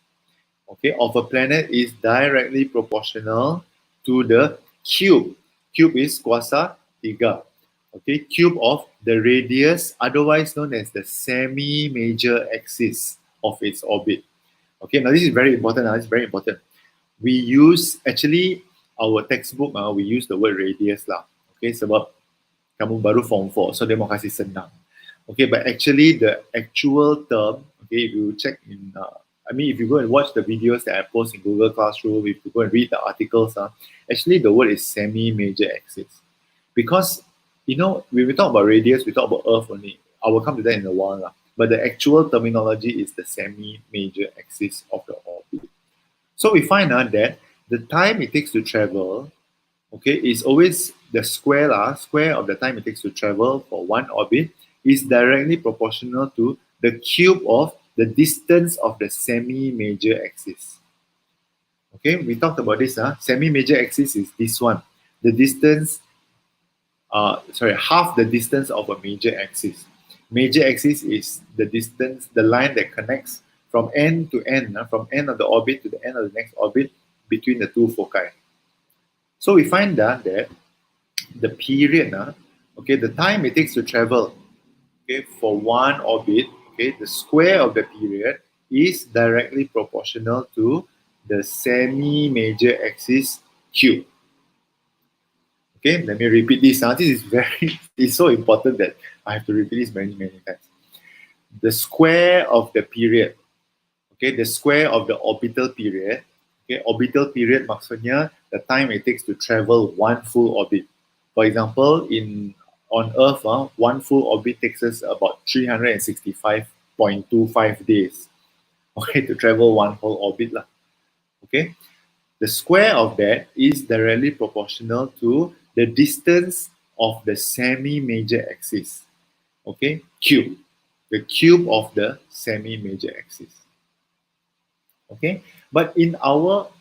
okay, of a planet is directly proportional to the cube. Cube is kuasa 3. Okay, cube of the radius, otherwise known as the semi-major axis of its orbit. Okay, now this is very important. It's very important. We use, actually, our textbook, we use the word radius lah. Okay, sebab kamu baru form 4, so dia mau kasih senang. Okay, but actually the actual term, okay, if you check in, if you go and watch the videos that I post in Google Classroom, if you go and read the articles, actually the word is semi-major axis. Because, when we talk about radius, we talk about Earth only. I will come to that in a while. But the actual terminology is the semi-major axis of the orbit. So we find out that the time it takes to travel, okay, is always the square of the time it takes to travel for one orbit is directly proportional to the cube of the distance of the semi-major axis. Okay, we talked about this. Semi-major axis is this one. The distance, half the distance of a major axis. Major axis is the distance, the line that connects from end to end, from end of the orbit to the end of the next orbit between the two foci. So we find that the period, okay, the time it takes to travel, okay, for one orbit, okay, the square of the period is directly proportional to the semi-major axis cube. Okay, let me repeat this. This is it's so important that I have to repeat this many times. The square of the period, okay, the square of the orbital period, okay, orbital period maksudnya the time it takes to travel one full orbit. For example, on Earth, one full orbit takes us about 365.25 days, okay, to travel one whole orbit lah. Okay, the square of that is directly proportional to the distance of the semi-major axis, okay, cube, the cube of the semi-major axis. Okay, but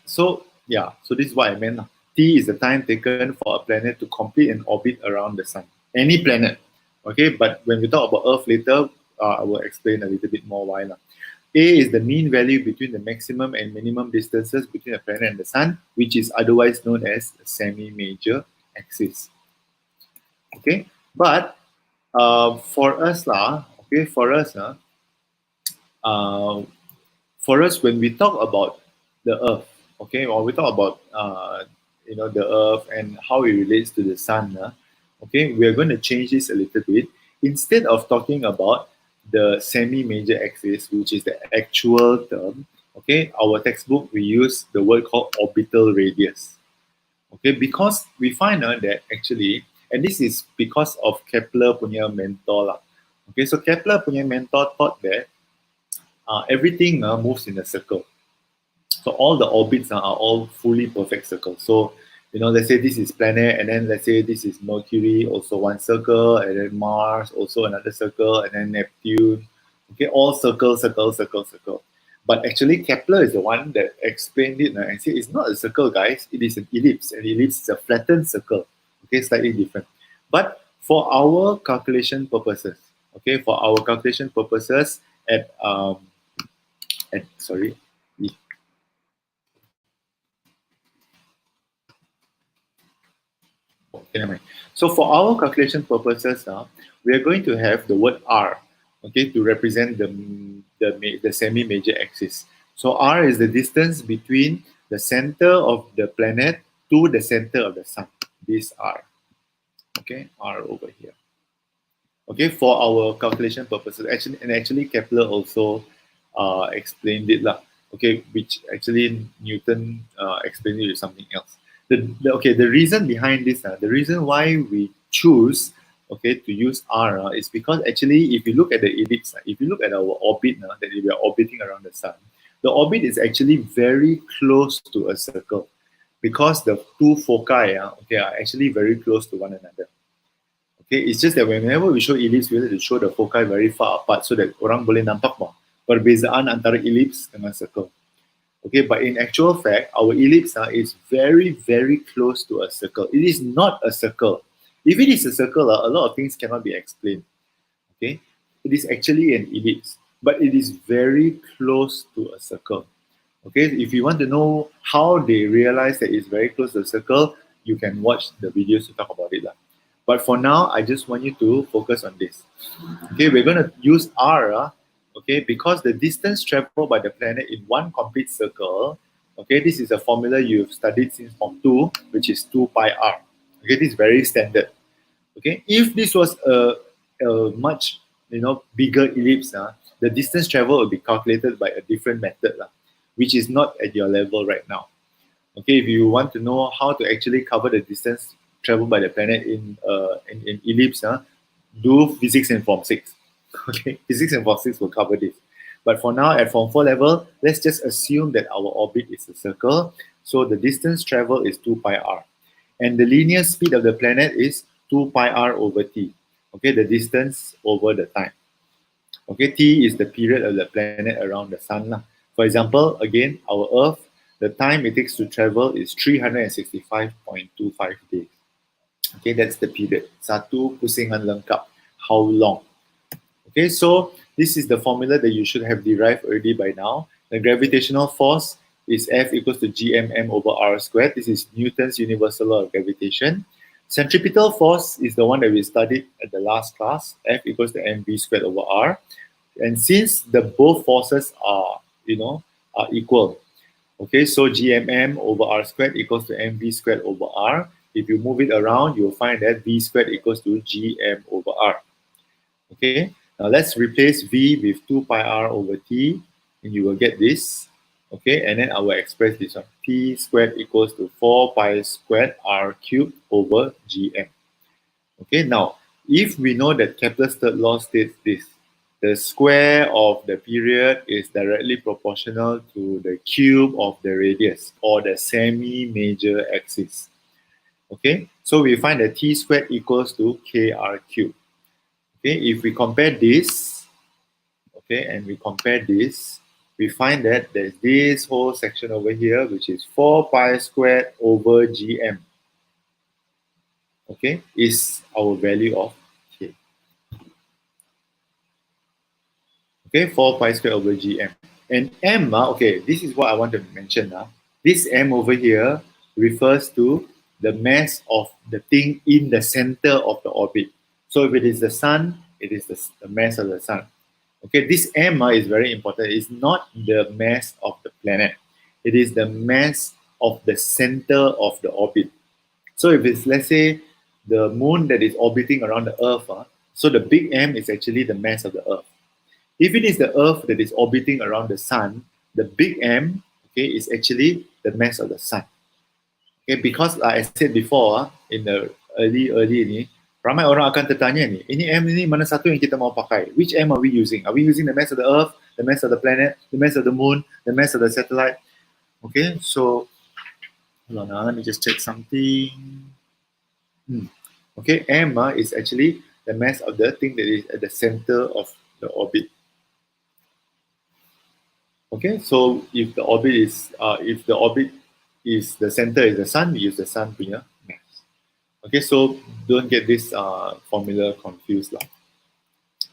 so this is what I meant. T is the time taken for a planet to complete an orbit around the sun. Any planet, okay, but when we talk about Earth later, I will explain a little bit more why. A is the mean value between the maximum and minimum distances between a planet and the sun, which is otherwise known as the semi-major axis. Okay, but for us, when we talk about the Earth, okay, or we talk about the Earth and how it relates to the sun, okay, we are going to change this a little bit. Instead of talking about the semi-major axis, which is the actual term, okay, our textbook, we use the word called orbital radius. Okay, because we find out that actually, and this is because of Kepler punya mentor lah. Okay, so Kepler punya mentor thought that everything moves in a circle. So all the orbits are all fully perfect circles. So, let's say this is planet, and then let's say this is Mercury, also one circle, and then Mars, also another circle, and then Neptune. Okay, all circle, circle, circle, circle. But actually, Kepler is the one that explained it and said it's not a circle, guys. It is an ellipse. An ellipse is a flattened circle. Okay, slightly different. But for our calculation purposes, at sorry, okay, never mind. So for our calculation purposes now, we are going to have the word R, okay, to represent the semi-major axis. So R is the distance between the center of the planet to the center of the sun. This R, okay, R over here. Okay, for our calculation purposes, actually Kepler also explained it lah. Okay, which actually Newton explained it with something else. The reason behind this, the reason why we choose to use R is because actually if you look at the ellipse, if you look at our orbit that we are orbiting around the sun, the orbit is actually very close to a circle because the two foci are actually very close to one another. Okay, it's just that whenever we show ellipse, we have to show the foci very far apart so that orang boleh nampak perbezaan antara ellipse dengan circle. Okay, but in actual fact, our ellipse is very, very close to a circle. It is not a circle. If it is a circle, a lot of things cannot be explained. Okay, it is actually an ellipse, but it is very close to a circle. Okay, if you want to know how they realize that it's very close to a circle, you can watch the videos to talk about it. But for now, I just want you to focus on this. Okay, we're going to use R, because the distance traveled by the planet in one complete circle, this is a formula you've studied since Form 2, which is 2 pi R. Okay, this is very standard. Okay, if this was a much bigger ellipse, the distance traveled will be calculated by a different method, which is not at your level right now. Okay, if you want to know how to actually cover the distance traveled by the planet in ellipse, do physics in Form 6. Okay, physics in Form 6 will cover this. But for now, at Form 4 level, let's just assume that our orbit is a circle. So the distance traveled is 2 pi r. And the linear speed of the planet is 2 pi r over t. Okay, the distance over the time. Okay, t is the period of the planet around the sun. For example, again, our Earth, the time it takes to travel is 365.25 days. Okay, that's the period. Satu pusingan lengkap. How long? Okay, so this is the formula that you should have derived already by now. The gravitational force is F equals to gmm over r squared. This is Newton's universal law of gravitation. Centripetal force is the one that we studied at the last class. F equals to mv squared over r. And since the both forces are equal, okay, so gmm over r squared equals to mv squared over r. If you move it around, you'll find that v squared equals to gm over r. Okay, now let's replace v with 2 pi r over t, and you will get this. Okay, and then I will express this one. T squared equals to 4 pi squared r cubed over gm. Okay, now, if we know that Kepler's third law states this, the square of the period is directly proportional to the cube of the radius, or the semi-major axis. Okay, so we find that t squared equals to kr cubed. Okay, if we compare this, and we compare this, we find that there's this whole section over here, which is 4 pi squared over gm. Okay, is our value of k. Okay, 4 pi squared over gm. And m, this is what I want to mention. This m over here refers to the mass of the thing in the center of the orbit. So if it is the sun, it is the mass of the sun. Okay, this m is very important. It's not the mass of the planet. It is the mass of the center of the orbit. So if it's, let's say, the moon that is orbiting around the Earth, so the big M is actually the mass of the Earth. If it is the Earth that is orbiting around the sun, the big M, is actually the mass of the sun. Okay, because like I said before, in the early ni, ramai orang akan tertanya ni, ini M ni mana satu yang kita mau pakai? Which M are we using? Are we using the mass of the Earth, the mass of the planet, the mass of the moon, the mass of the satellite? Okay, so hold on, let me just check something. Okay, M is actually the mass of the thing that is at the center of the orbit. Okay, so if the orbit is the center is the sun, we use the sun punya mass. Okay, so don't get this formula confused lah.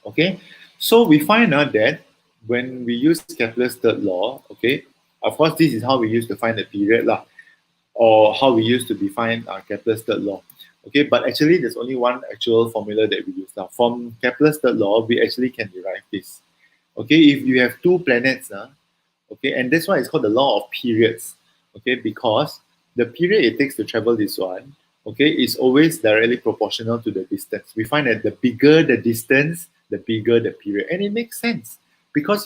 Okay, so we find out that when we use Kepler's third law, okay, of course this is how we used to find the period lah, or how we used to define Kepler's third law. Okay, but actually there's only one actual formula that we use now. From Kepler's third law, we actually can derive this. Okay, if you have two planets, okay, and that's why it's called the law of periods. Okay, because the period it takes to travel this one, okay, is always directly proportional to the distance. We find that the bigger the distance, the bigger the period, and it makes sense because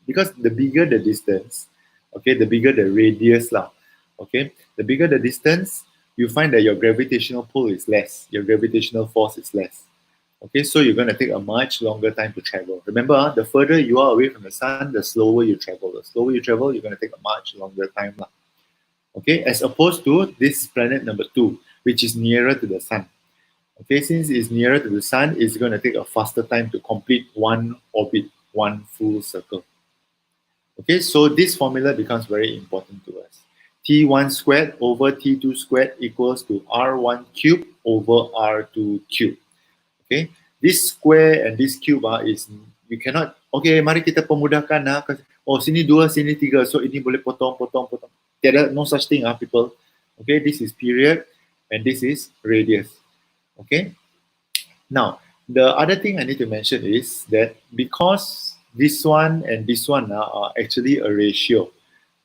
because the bigger the distance, okay, the bigger the radius lah. Okay, the bigger the distance, you find that your gravitational pull is less, your gravitational force is less. Okay, so you're going to take a much longer time to travel. Remember, the further you are away from the sun, the slower you travel. The slower you travel, you're going to take a much longer time. Okay, as opposed to this planet number 2, which is nearer to the sun. Okay, since it's nearer to the sun, it's going to take a faster time to complete one orbit, one full circle. Okay, so this formula becomes very important to us. T1 squared over T2 squared equals to R1 cube over R2 cube. Okay, this square and this cube is you cannot. Okay, mari kita pemudahkan oh sini 2, sini 3, so ini boleh potong. Tiada, no such thing people. Okay, this is period and this is radius. Okay, now the other thing I need to mention is that because this one and this one are actually a ratio.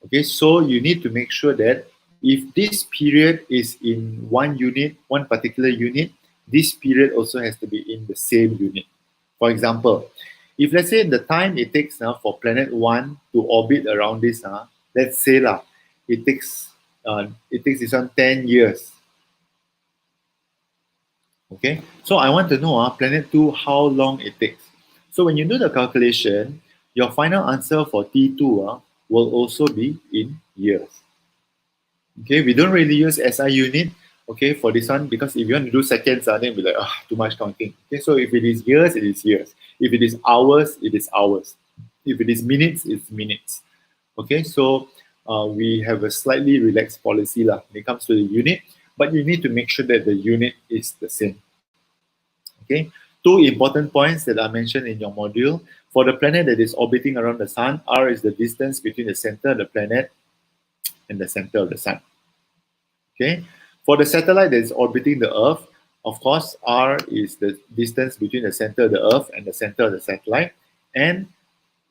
Okay, so you need to make sure that if this period is in one unit, one particular unit, this period also has to be in the same unit. For example, if let's say the time it takes for planet 1 to orbit around this, let's say it takes this one 10 years. Okay, so I want to know planet 2 how long it takes. So when you do the calculation, your final answer for T2 will also be in years. Okay, we don't really use SI unit, okay, for this one, because if you want to do seconds, then it'll be like, too much counting. Okay, so if it is years, it is years. If it is hours, it is hours. If it is minutes, it's minutes. Okay, so we have a slightly relaxed policy when it comes to the unit, but you need to make sure that the unit is the same. Okay, 2 important points that I mentioned in your module. For the planet that is orbiting around the sun, R is the distance between the center of the planet and the center of the sun. Okay, for the satellite that is orbiting the Earth, of course, R is the distance between the center of the Earth and the center of the satellite, and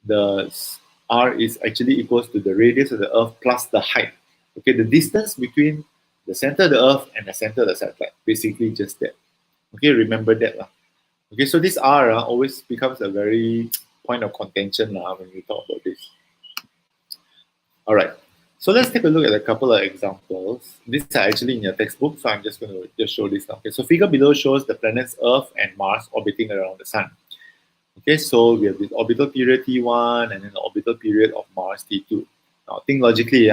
the R is actually equals to the radius of the Earth plus the height. Okay, the distance between the center of the Earth and the center of the satellite, basically just that. Okay, remember that. Okay, so this R always becomes a very point of contention when we talk about this. All right, so let's take a look at a couple of examples. These are actually in your textbook, so I'm just going to just show this now. Okay, so figure below shows the planets Earth and Mars orbiting around the sun. Okay, so we have this orbital period T1 and then the orbital period of Mars T2. Now think logically,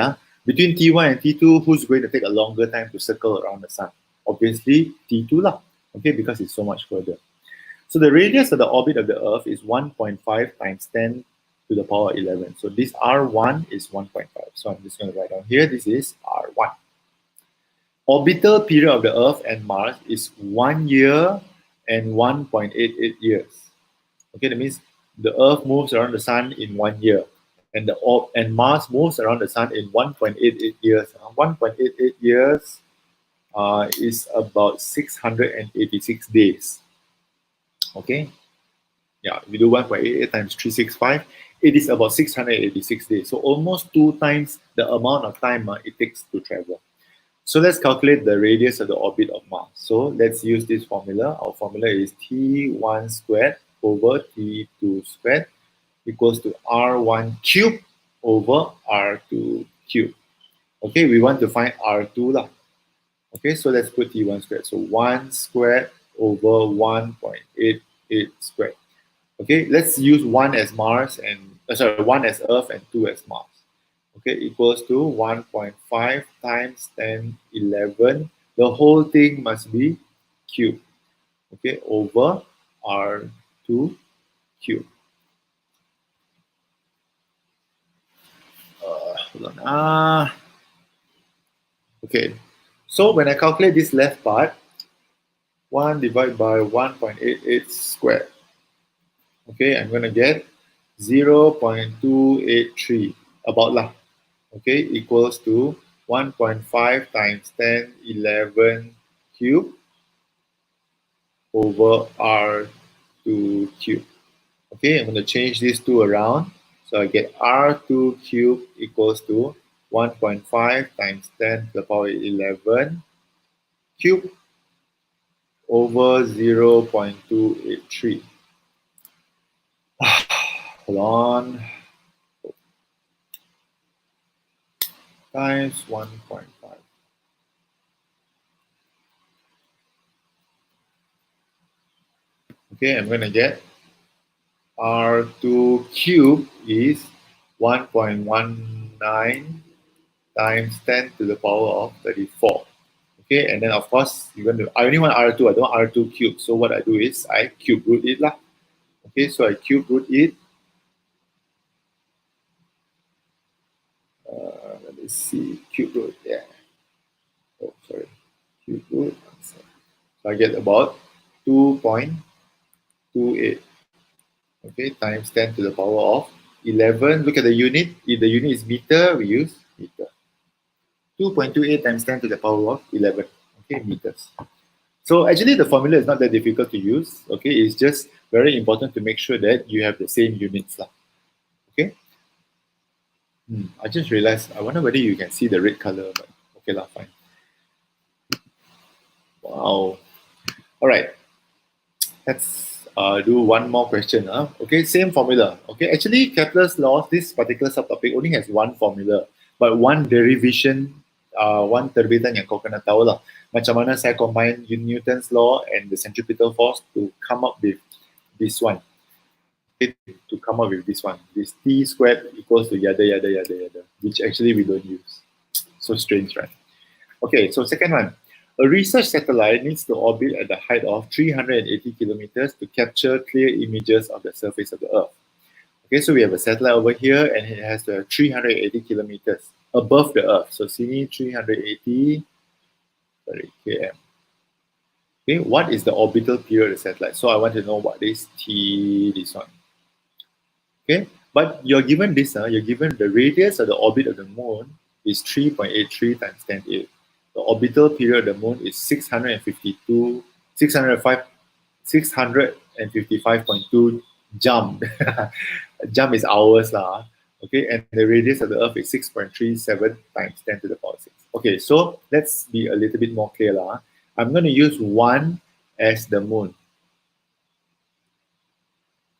between T1 and T2, who's going to take a longer time to circle around the sun? Obviously T2 lah. Okay, because it's so much further. So the radius of the orbit of the Earth is 1.5 times 10 to the power 11. So this R1 is 1.5. So I'm just going to write down here, this is R1. Orbital period of the Earth and Mars is 1 year and 1.88 years. Okay, that means the Earth moves around the sun in 1 year, and Mars moves around the sun in 1.88 years. 1.88 years is about 686 days. Okay, yeah, if we do 1.88 times 365, it is about 686 days. So almost 2 times the amount of time it takes to travel. So let's calculate the radius of the orbit of Mars. So let's use this formula. Our formula is T1 squared over T2 squared equals to R1 cube over R2 cube. Okay, we want to find R2 lah. Okay, so let's put T1 squared. So 1 squared over 1.88 squared. Okay, let's use 1 as Mars and 1 as Earth and 2 as Mars. okay, equals to 1.5 times 10 11. The whole thing must be cubed, okay, over R2 cube. Hold on. Okay, so when I calculate this left part, 1 divided by 1.88 squared, okay, I'm going to get 0.283 about lah, okay, equals to 1.5 times 10 11 cube over R2 cube. Okay, I'm going to change these two around. So I get R2 cube equals to 1.5 times 10 to the power 11 cube over 0.283. Hold on. Times 1.5. Okay, I'm going to get R2 cube is 1.19 times 10 to the power of 34. Okay, and then of course, I only want R2, I don't want R2 cube. So what I do is I cube root it lah. Okay, so I cube root it. Let me see, cube root, yeah. Oh, sorry, cube root. So I get about 2.28. Okay, times 10 to the power of 11. Look at the unit. If the unit is meter, we use meter. 2.28 times 10 to the power of 11. Okay, meters. So actually the formula is not that difficult to use. Okay, it's just very important to make sure that you have the same units lah. Okay. I just realized, I wonder whether you can see the red color, but okay lah, fine. Wow. All right. Let's do one more question. Okay, same formula. Okay, actually Kepler's law, this particular subtopic only has one formula, but one derivation, one terbitan yang kau kena tahu lah. Macam mana saya combine Newton's law and the centripetal force to come up with this one. Okay, to come up with this one. This T squared equals to yada yada yada yada, which actually we don't use. So strange, right? Okay, so second one. A research satellite needs to orbit at the height of 380 kilometers to capture clear images of the surface of the Earth. Okay, so we have a satellite over here and it has to have 380 kilometers above the Earth. So sini 380 km. Okay, what is the orbital period of the satellite? So I want to know what is T, this one. Okay, but you're given this, you're given the radius of the orbit of the moon is 3.83 times 10 to 8. The orbital period of the moon is 655.2 jump. Jump is hours lah. Okay, and the radius of the Earth is 6.37 times 10 to the power 6. Okay, so let's be a little bit more clear lah. I'm going to use 1 as the moon.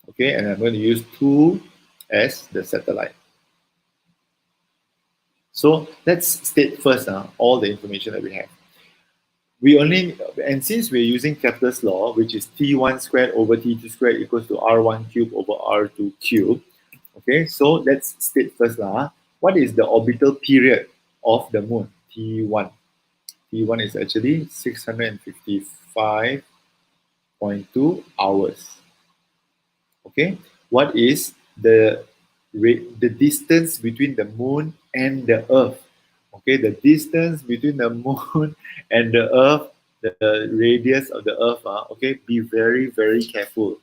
Okay, and I'm going to use 2 as the satellite. So let's state first all the information that we have. And since we're using Kepler's law, which is T1 squared over T2 squared equals to R1 cube over R2 cube. Okay, so let's state first what is the orbital period of the moon, T1? T1 is actually 655.2 hours. Okay, what is the distance between the moon and the Earth? Okay, the distance between the moon and the Earth, the radius of the Earth. Okay, be very, very careful.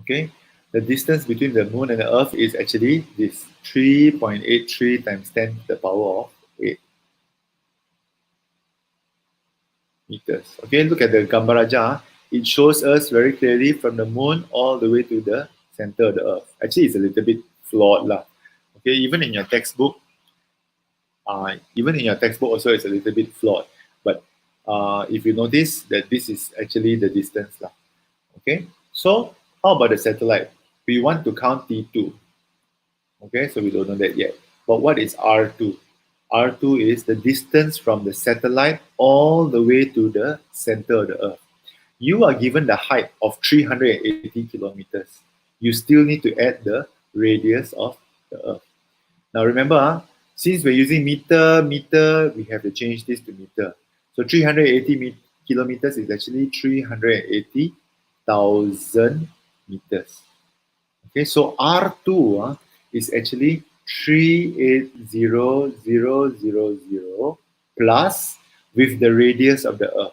Okay, the distance between the moon and the Earth is actually this 3.83 times 10 to the power of 8 meters. Okay, look at the gambar aja. It shows us very clearly from the moon all the way to the center of the Earth. Actually, it's a little bit flawed lah. Okay, even in your textbook also it's a little bit flawed. But if you notice that this is actually the distance lah. Okay, so how about the satellite? We want to count T2. Okay, so we don't know that yet. But what is R2? R2 is the distance from the satellite all the way to the center of the Earth. you are given the height of 380 kilometers. You still need to add the radius of the Earth. Now remember, since we're using meter, we have to change this to meter. So 380 kilometers is actually 380,000 meters. Okay, so R2 is actually 380,000 plus with the radius of the Earth,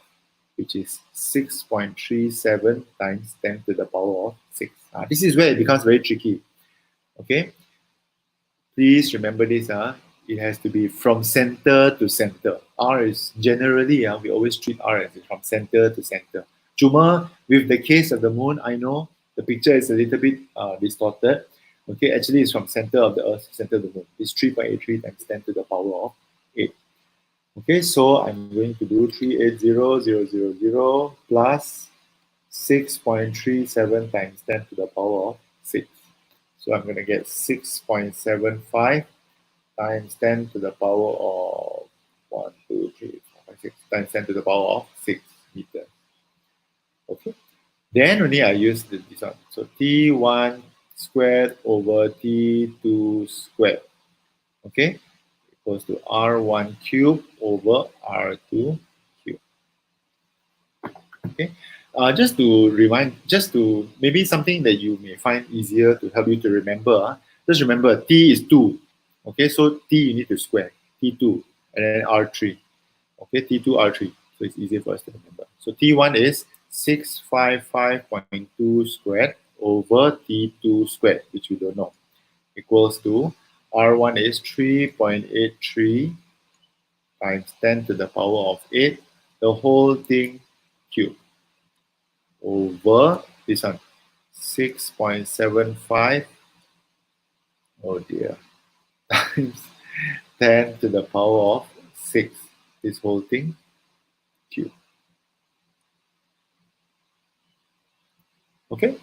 which is 6.37 times 10 to the power of 6. This is where it becomes very tricky. Okay, please remember this. It has to be from center to center. R is generally, we always treat R as from center to center. Cuma, with the case of the moon, I know the picture is a little bit distorted. Okay, actually it's from center of the Earth, center of the moon. It's 3.83 times 10 to the power of 8. Okay, so I'm going to do 380,000 plus 6.37 times 10 to the power of 6. So I'm going to get 6.75 times 10 to the power of 1, 2, 3, 4, 5, 6 times 10 to the power of 6 meters. Okay. Then only I use this one. So T1 squared over T2 squared. Okay. Equals to R1 cube over R2 cube. Okay. Just to remind, maybe something that you may find easier to help you to remember. Just remember T is 2. Okay, so T you need to square. T2 and then R3. Okay, T2, R3. So it's easier for us to remember. So T1 is 655.2 squared over T2 squared, which we don't know, equals to R1 is 3.83 times 10 to the power of 8, the whole thing cubed, over this one, 6.75, oh dear, times 10 to the power of 6, this whole thing cubed. Okay,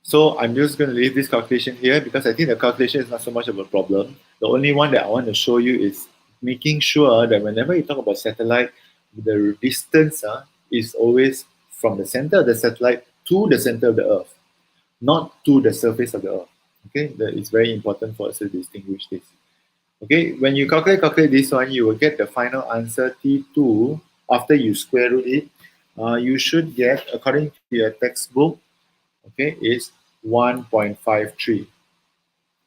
so I'm just going to leave this calculation here because I think the calculation is not so much of a problem. The only one that I want to show you is making sure that whenever you talk about satellite, the distance is always from the center of the satellite to the center of the Earth, not to the surface of the Earth. Okay, that is very important for us to distinguish this. Okay, when you calculate this one, you will get the final answer T2 after you square root it. You should get, according to your textbook, okay, is 1.53.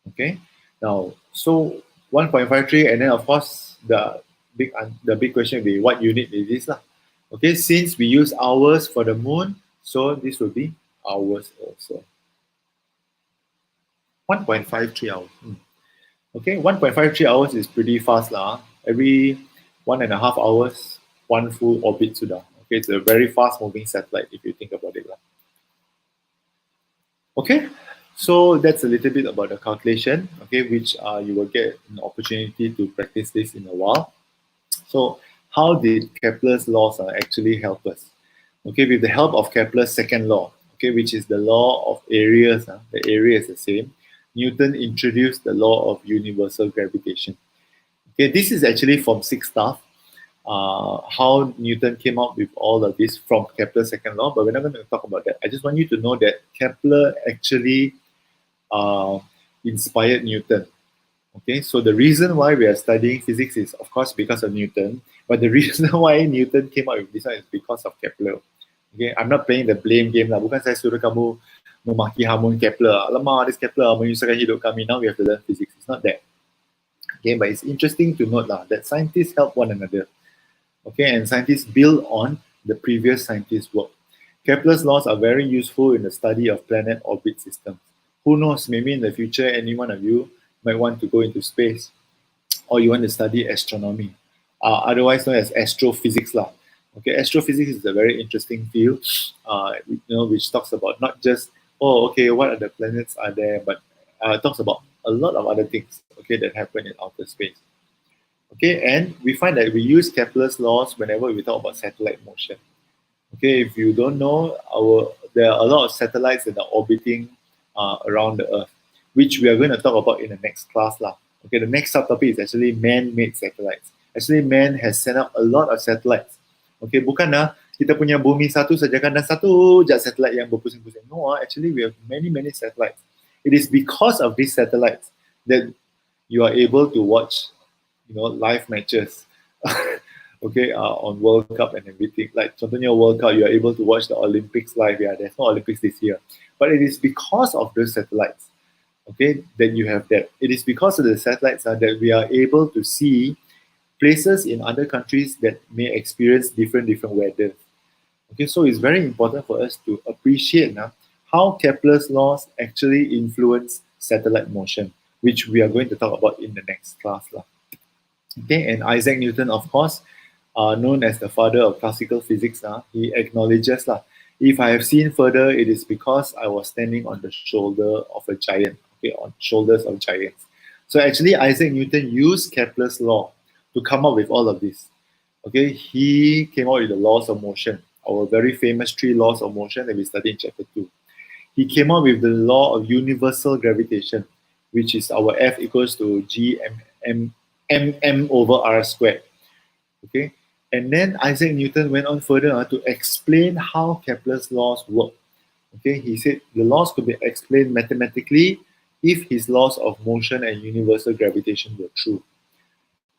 Okay, now so 1.53, and then of course the big question will be what unit is this lah? Okay, since we use hours for the moon, so this will be hours also. 1.53 hours. Okay, 1.53 hours is pretty fast lah. Every 1.5 hours, one full orbit sudah. Okay, it's a very fast moving satellite if you think about it lah. Okay, so that's a little bit about the calculation, okay, which you will get an opportunity to practice this in a while. So how did Kepler's laws actually help us? Okay, with the help of Kepler's second law, okay, which is the law of areas, the area is the same, Newton introduced the law of universal gravitation. Okay, this is actually from sixth stuff. How Newton came up with all of this from Kepler's second law, but we're not going to talk about that. I just want you to know that Kepler actually inspired Newton. Okay, so the reason why we are studying physics is, of course, because of Newton, but the reason why Newton came up with this one is because of Kepler. Okay, I'm not playing the blame game lah. Bukan saya suruh kamu memaki hamun Kepler. Alamak, this Kepler menyusahkan hidup kami. Now we have to learn physics. It's not that. Okay, but it's interesting to note lah that scientists help one another. Okay, and scientists build on the previous scientists' work. Kepler's laws are very useful in the study of planet orbit systems. Who knows, maybe in the future, any one of you might want to go into space, or you want to study astronomy, otherwise known as astrophysics lah. Okay, astrophysics is a very interesting field, which talks about not just, what are the planets are there, but talks about a lot of other things, okay, that happen in outer space. Okay, and we find that we use Kepler's laws whenever we talk about satellite motion. Okay, if you don't know, there are a lot of satellites that are orbiting around the Earth, which we are going to talk about in the next class lah. Okay, the next subtopic is actually man-made satellites. Actually, man has sent up a lot of satellites. Okay, bukan kita punya bumi satu saja kan, dan satu je satellite yang berpusing-pusing. No, actually we have many satellites. It is because of these satellites that you are able to watch, live matches. Okay, on World Cup and everything. Like contohnya World Cup, you are able to watch the Olympics live. Yeah, there's no Olympics this year, but it is because of those satellites. Okay, that you have that. It is because of the satellites that we are able to see places in other countries that may experience different weather. Okay, so it's very important for us to appreciate now how Kepler's laws actually influence satellite motion, which we are going to talk about in the next class. Okay, and Isaac Newton, of course, known as the father of classical physics, he acknowledges if I have seen further, it is because I was standing on the shoulder of a giant, okay, on shoulders of giants. So actually, Isaac Newton used Kepler's law to come up with all of this. Okay, he came out with the laws of motion, our very famous 3 laws of motion that we studied in chapter 2. He came up with the law of universal gravitation, which is our F equals to G m over r squared. Okay, and then Isaac Newton went on further to explain how Kepler's laws work. Okay, he said the laws could be explained mathematically if his laws of motion and universal gravitation were true.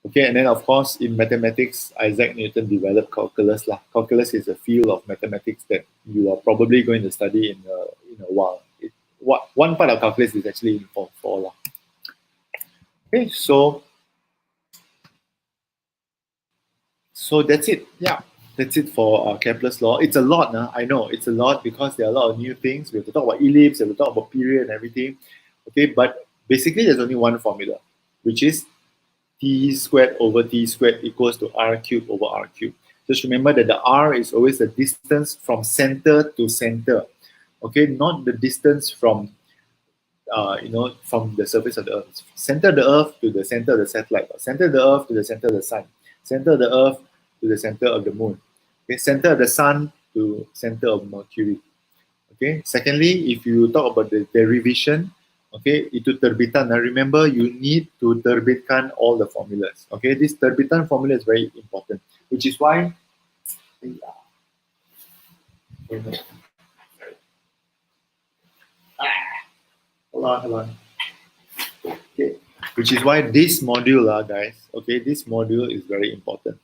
Okay, and then of course in mathematics, Isaac Newton developed calculus. Calculus is a field of mathematics that you are probably going to study in a while. One part of calculus is actually in Form 4. Okay, so that's it. Yeah, that's it for Kepler's law. It's a lot, I know it's a lot because there are a lot of new things. We have to talk about ellipse, we have to talk about period and everything. Okay, but basically there's only one formula, which is t squared over t squared equals to r cubed over r cubed. Just remember that the r is always the distance from center to center. Okay, not the distance from from the surface of the earth. Center of the earth to the center of the satellite, center of the earth to the center of the sun, center of the earth to the center of the moon, okay, center of the sun to center of Mercury. Okay, secondly, if you talk about the derivation, okay, itu terbitan. Now remember, you need to terbitkan all the formulas. Okay, this terbitan formula is very important, which is why hold on. Okay, which is why this module, guys, okay, this module is very important.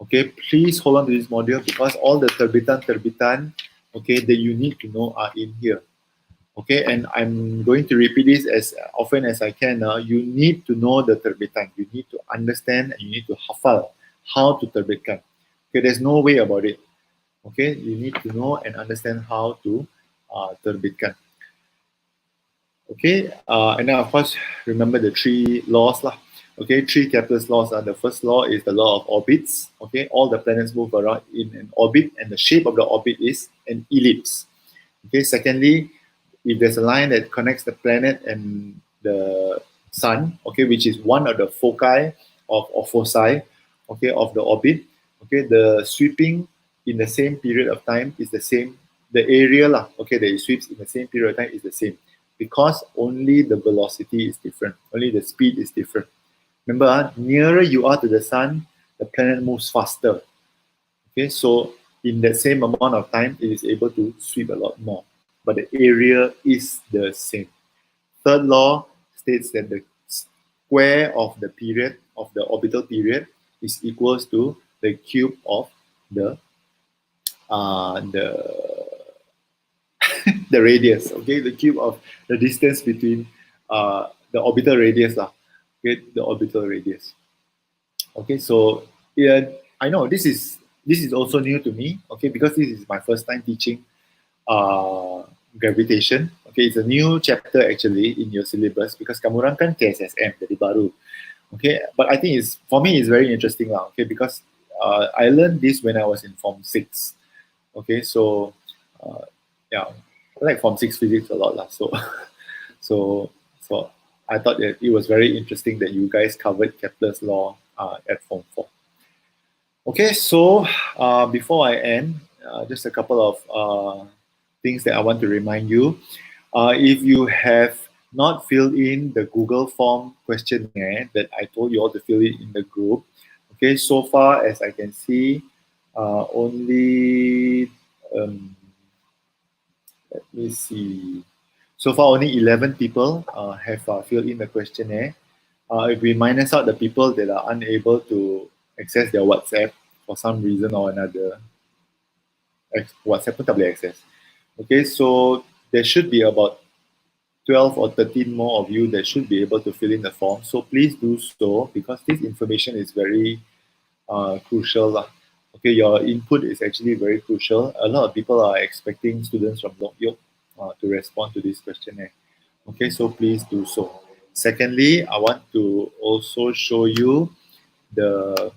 Okay, please hold on to this module because all the terbitan, okay, that you need to know are in here. Okay, and I'm going to repeat this as often as I can. You need to know the terbitan. You need to understand and you need to hafal how to terbitkan. Okay, there's no way about it. Okay, you need to know and understand how to terbitkan. Okay, and then of course, remember the 3 laws. Okay, 3 Kepler's laws. The first law is the law of orbits. Okay, all the planets move around in an orbit and the shape of the orbit is an ellipse. Okay, secondly, if there's a line that connects the planet and the sun, okay, which is one of the foci of foci, okay, of the orbit, okay, the sweeping in the same period of time is the same. The area, okay, that it sweeps in the same period of time is the same because only the velocity is different, only the speed is different. Remember, nearer you are to the sun, the planet moves faster. Okay, so in that same amount of time, it is able to sweep a lot more, but the area is the same. Third law states that the square of the period, of the orbital period, is equals to the cube of the the radius, okay, the cube of the distance between the orbital radius, okay, the orbital radius. Okay, so yeah, I know this is also new to me, okay, because this is my first time teaching gravitation. Okay, it's a new chapter actually in your syllabus because kamu orang kan KSSM jadi baru. Okay, but I think for me it's very interesting okay, because I learned this when I was in Form 6. Okay, so yeah, I like Form 6 physics a lot so so I thought that it was very interesting that you guys covered Kepler's law at Form 4. Okay, so before I end, just a couple of things that I want to remind you. If you have not filled in the Google form questionnaire that I told you all to fill it in the group, okay, so far as I can see, only, let me see. So far, only 11 people have filled in the questionnaire. If we minus out the people that are unable to access their WhatsApp for some reason or another, WhatsApp pun tak boleh access. Okay, so there should be about 12 or 13 more of you that should be able to fill in the form. So please do so, because this information is very crucial lah. Okay, your input is actually very crucial. A lot of people are expecting students from Lok Yok to respond to this questionnaire. Okay, so please do so. Secondly, I want to also show you the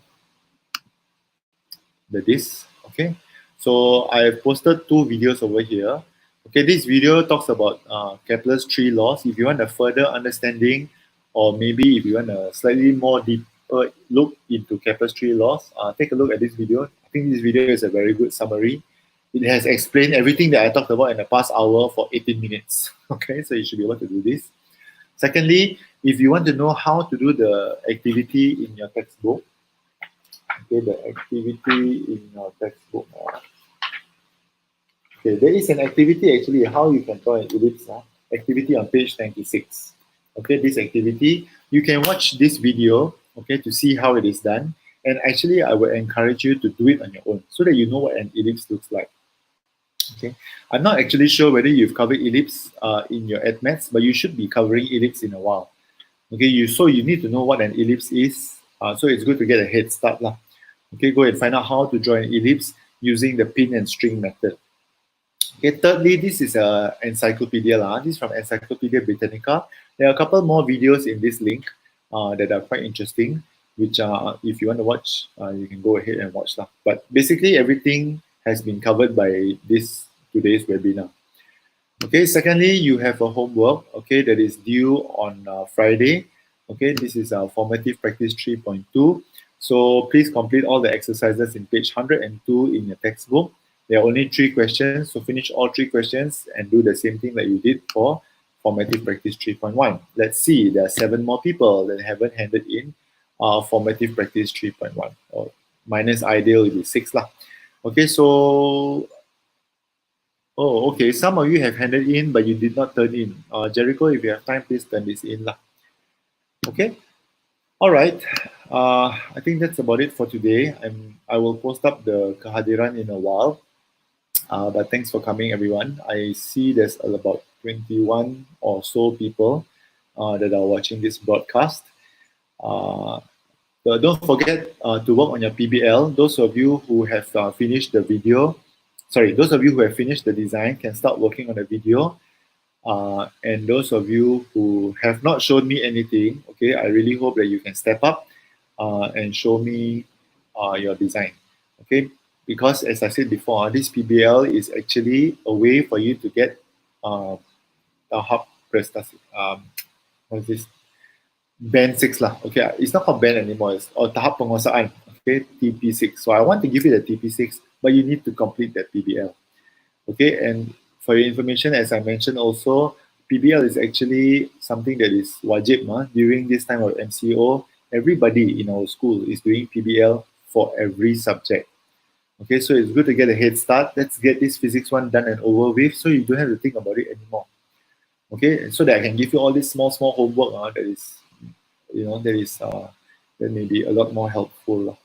this. Okay, so I have posted 2 videos over here. Okay, this video talks about Kepler's 3 laws. If you want a further understanding, or maybe if you want a slightly more deeper look into Kepler's 3 laws, take a look at this video. I think this video is a very good summary. It has explained everything that I talked about in the past hour for 18 minutes. Okay, so you should be able to do this. Secondly, if you want to know how to do the activity in your textbook, okay, the activity in your textbook. Okay, there is an activity actually how you can draw an ellipse. Activity on page 96. Okay, this activity, you can watch this video, okay, to see how it is done. And actually, I would encourage you to do it on your own so that you know what an ellipse looks like. Okay, I'm not actually sure whether you've covered ellipse in your ed maths, but you should be covering ellipse in a while. Okay, so you need to know what an ellipse is. So it's good to get a head start lah. Okay, go and find out how to draw an ellipse using the pin and string method. Okay, thirdly, this is a encyclopedia lah. This is from Encyclopedia Britannica. There are a couple more videos in this link that are quite interesting, which if you want to watch, you can go ahead and watch lah. But basically, everything has been covered by this today's webinar. Okay, secondly, you have a homework, okay, that is due on Friday. Okay, this is formative practice 3.2. So please complete all the exercises in page 102 in your textbook. There are only 3 questions, so finish all 3 questions and do the same thing that you did for formative practice 3.1. Let's see, there are 7 more people that haven't handed in formative practice 3.1. Or minus ideal will be 6 lah. Okay, so okay, some of you have handed in, but you did not turn in. Jericho, if you have time, please turn this in lah. Okay, all right. I think that's about it for today. I will post up the kehadiran in a while. But thanks for coming, everyone. I see there's about 21 or so people that are watching this broadcast. Don't forget to work on your PBL. Those of you who have finished the video, those of you who have finished the design can start working on the video. And those of you who have not shown me anything, okay, I really hope that you can step up and show me your design, okay? Because as I said before, this PBL is actually a way for you to get tahap prestasi, what's this? Band 6 lah, okay? It's not called band anymore, it's tahap penguasaan, okay? TP6. So I want to give you the TP6, but you need to complete that PBL, okay? And for your information, as I mentioned also, PBL is actually something that is wajib during this time of MCO. Everybody in our school is doing PBL for every subject. Okay, so it's good to get a head start. Let's get this physics one done and over with, so you don't have to think about it anymore. Okay, so that I can give you all this small homework that is, that may be a lot more helpful.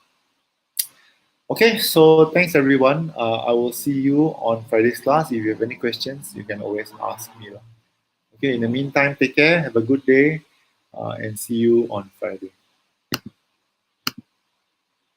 Okay, so thanks everyone. I will see you on Friday's class. If you have any questions, you can always ask me. Okay, in the meantime, take care, have a good day, and see you on Friday.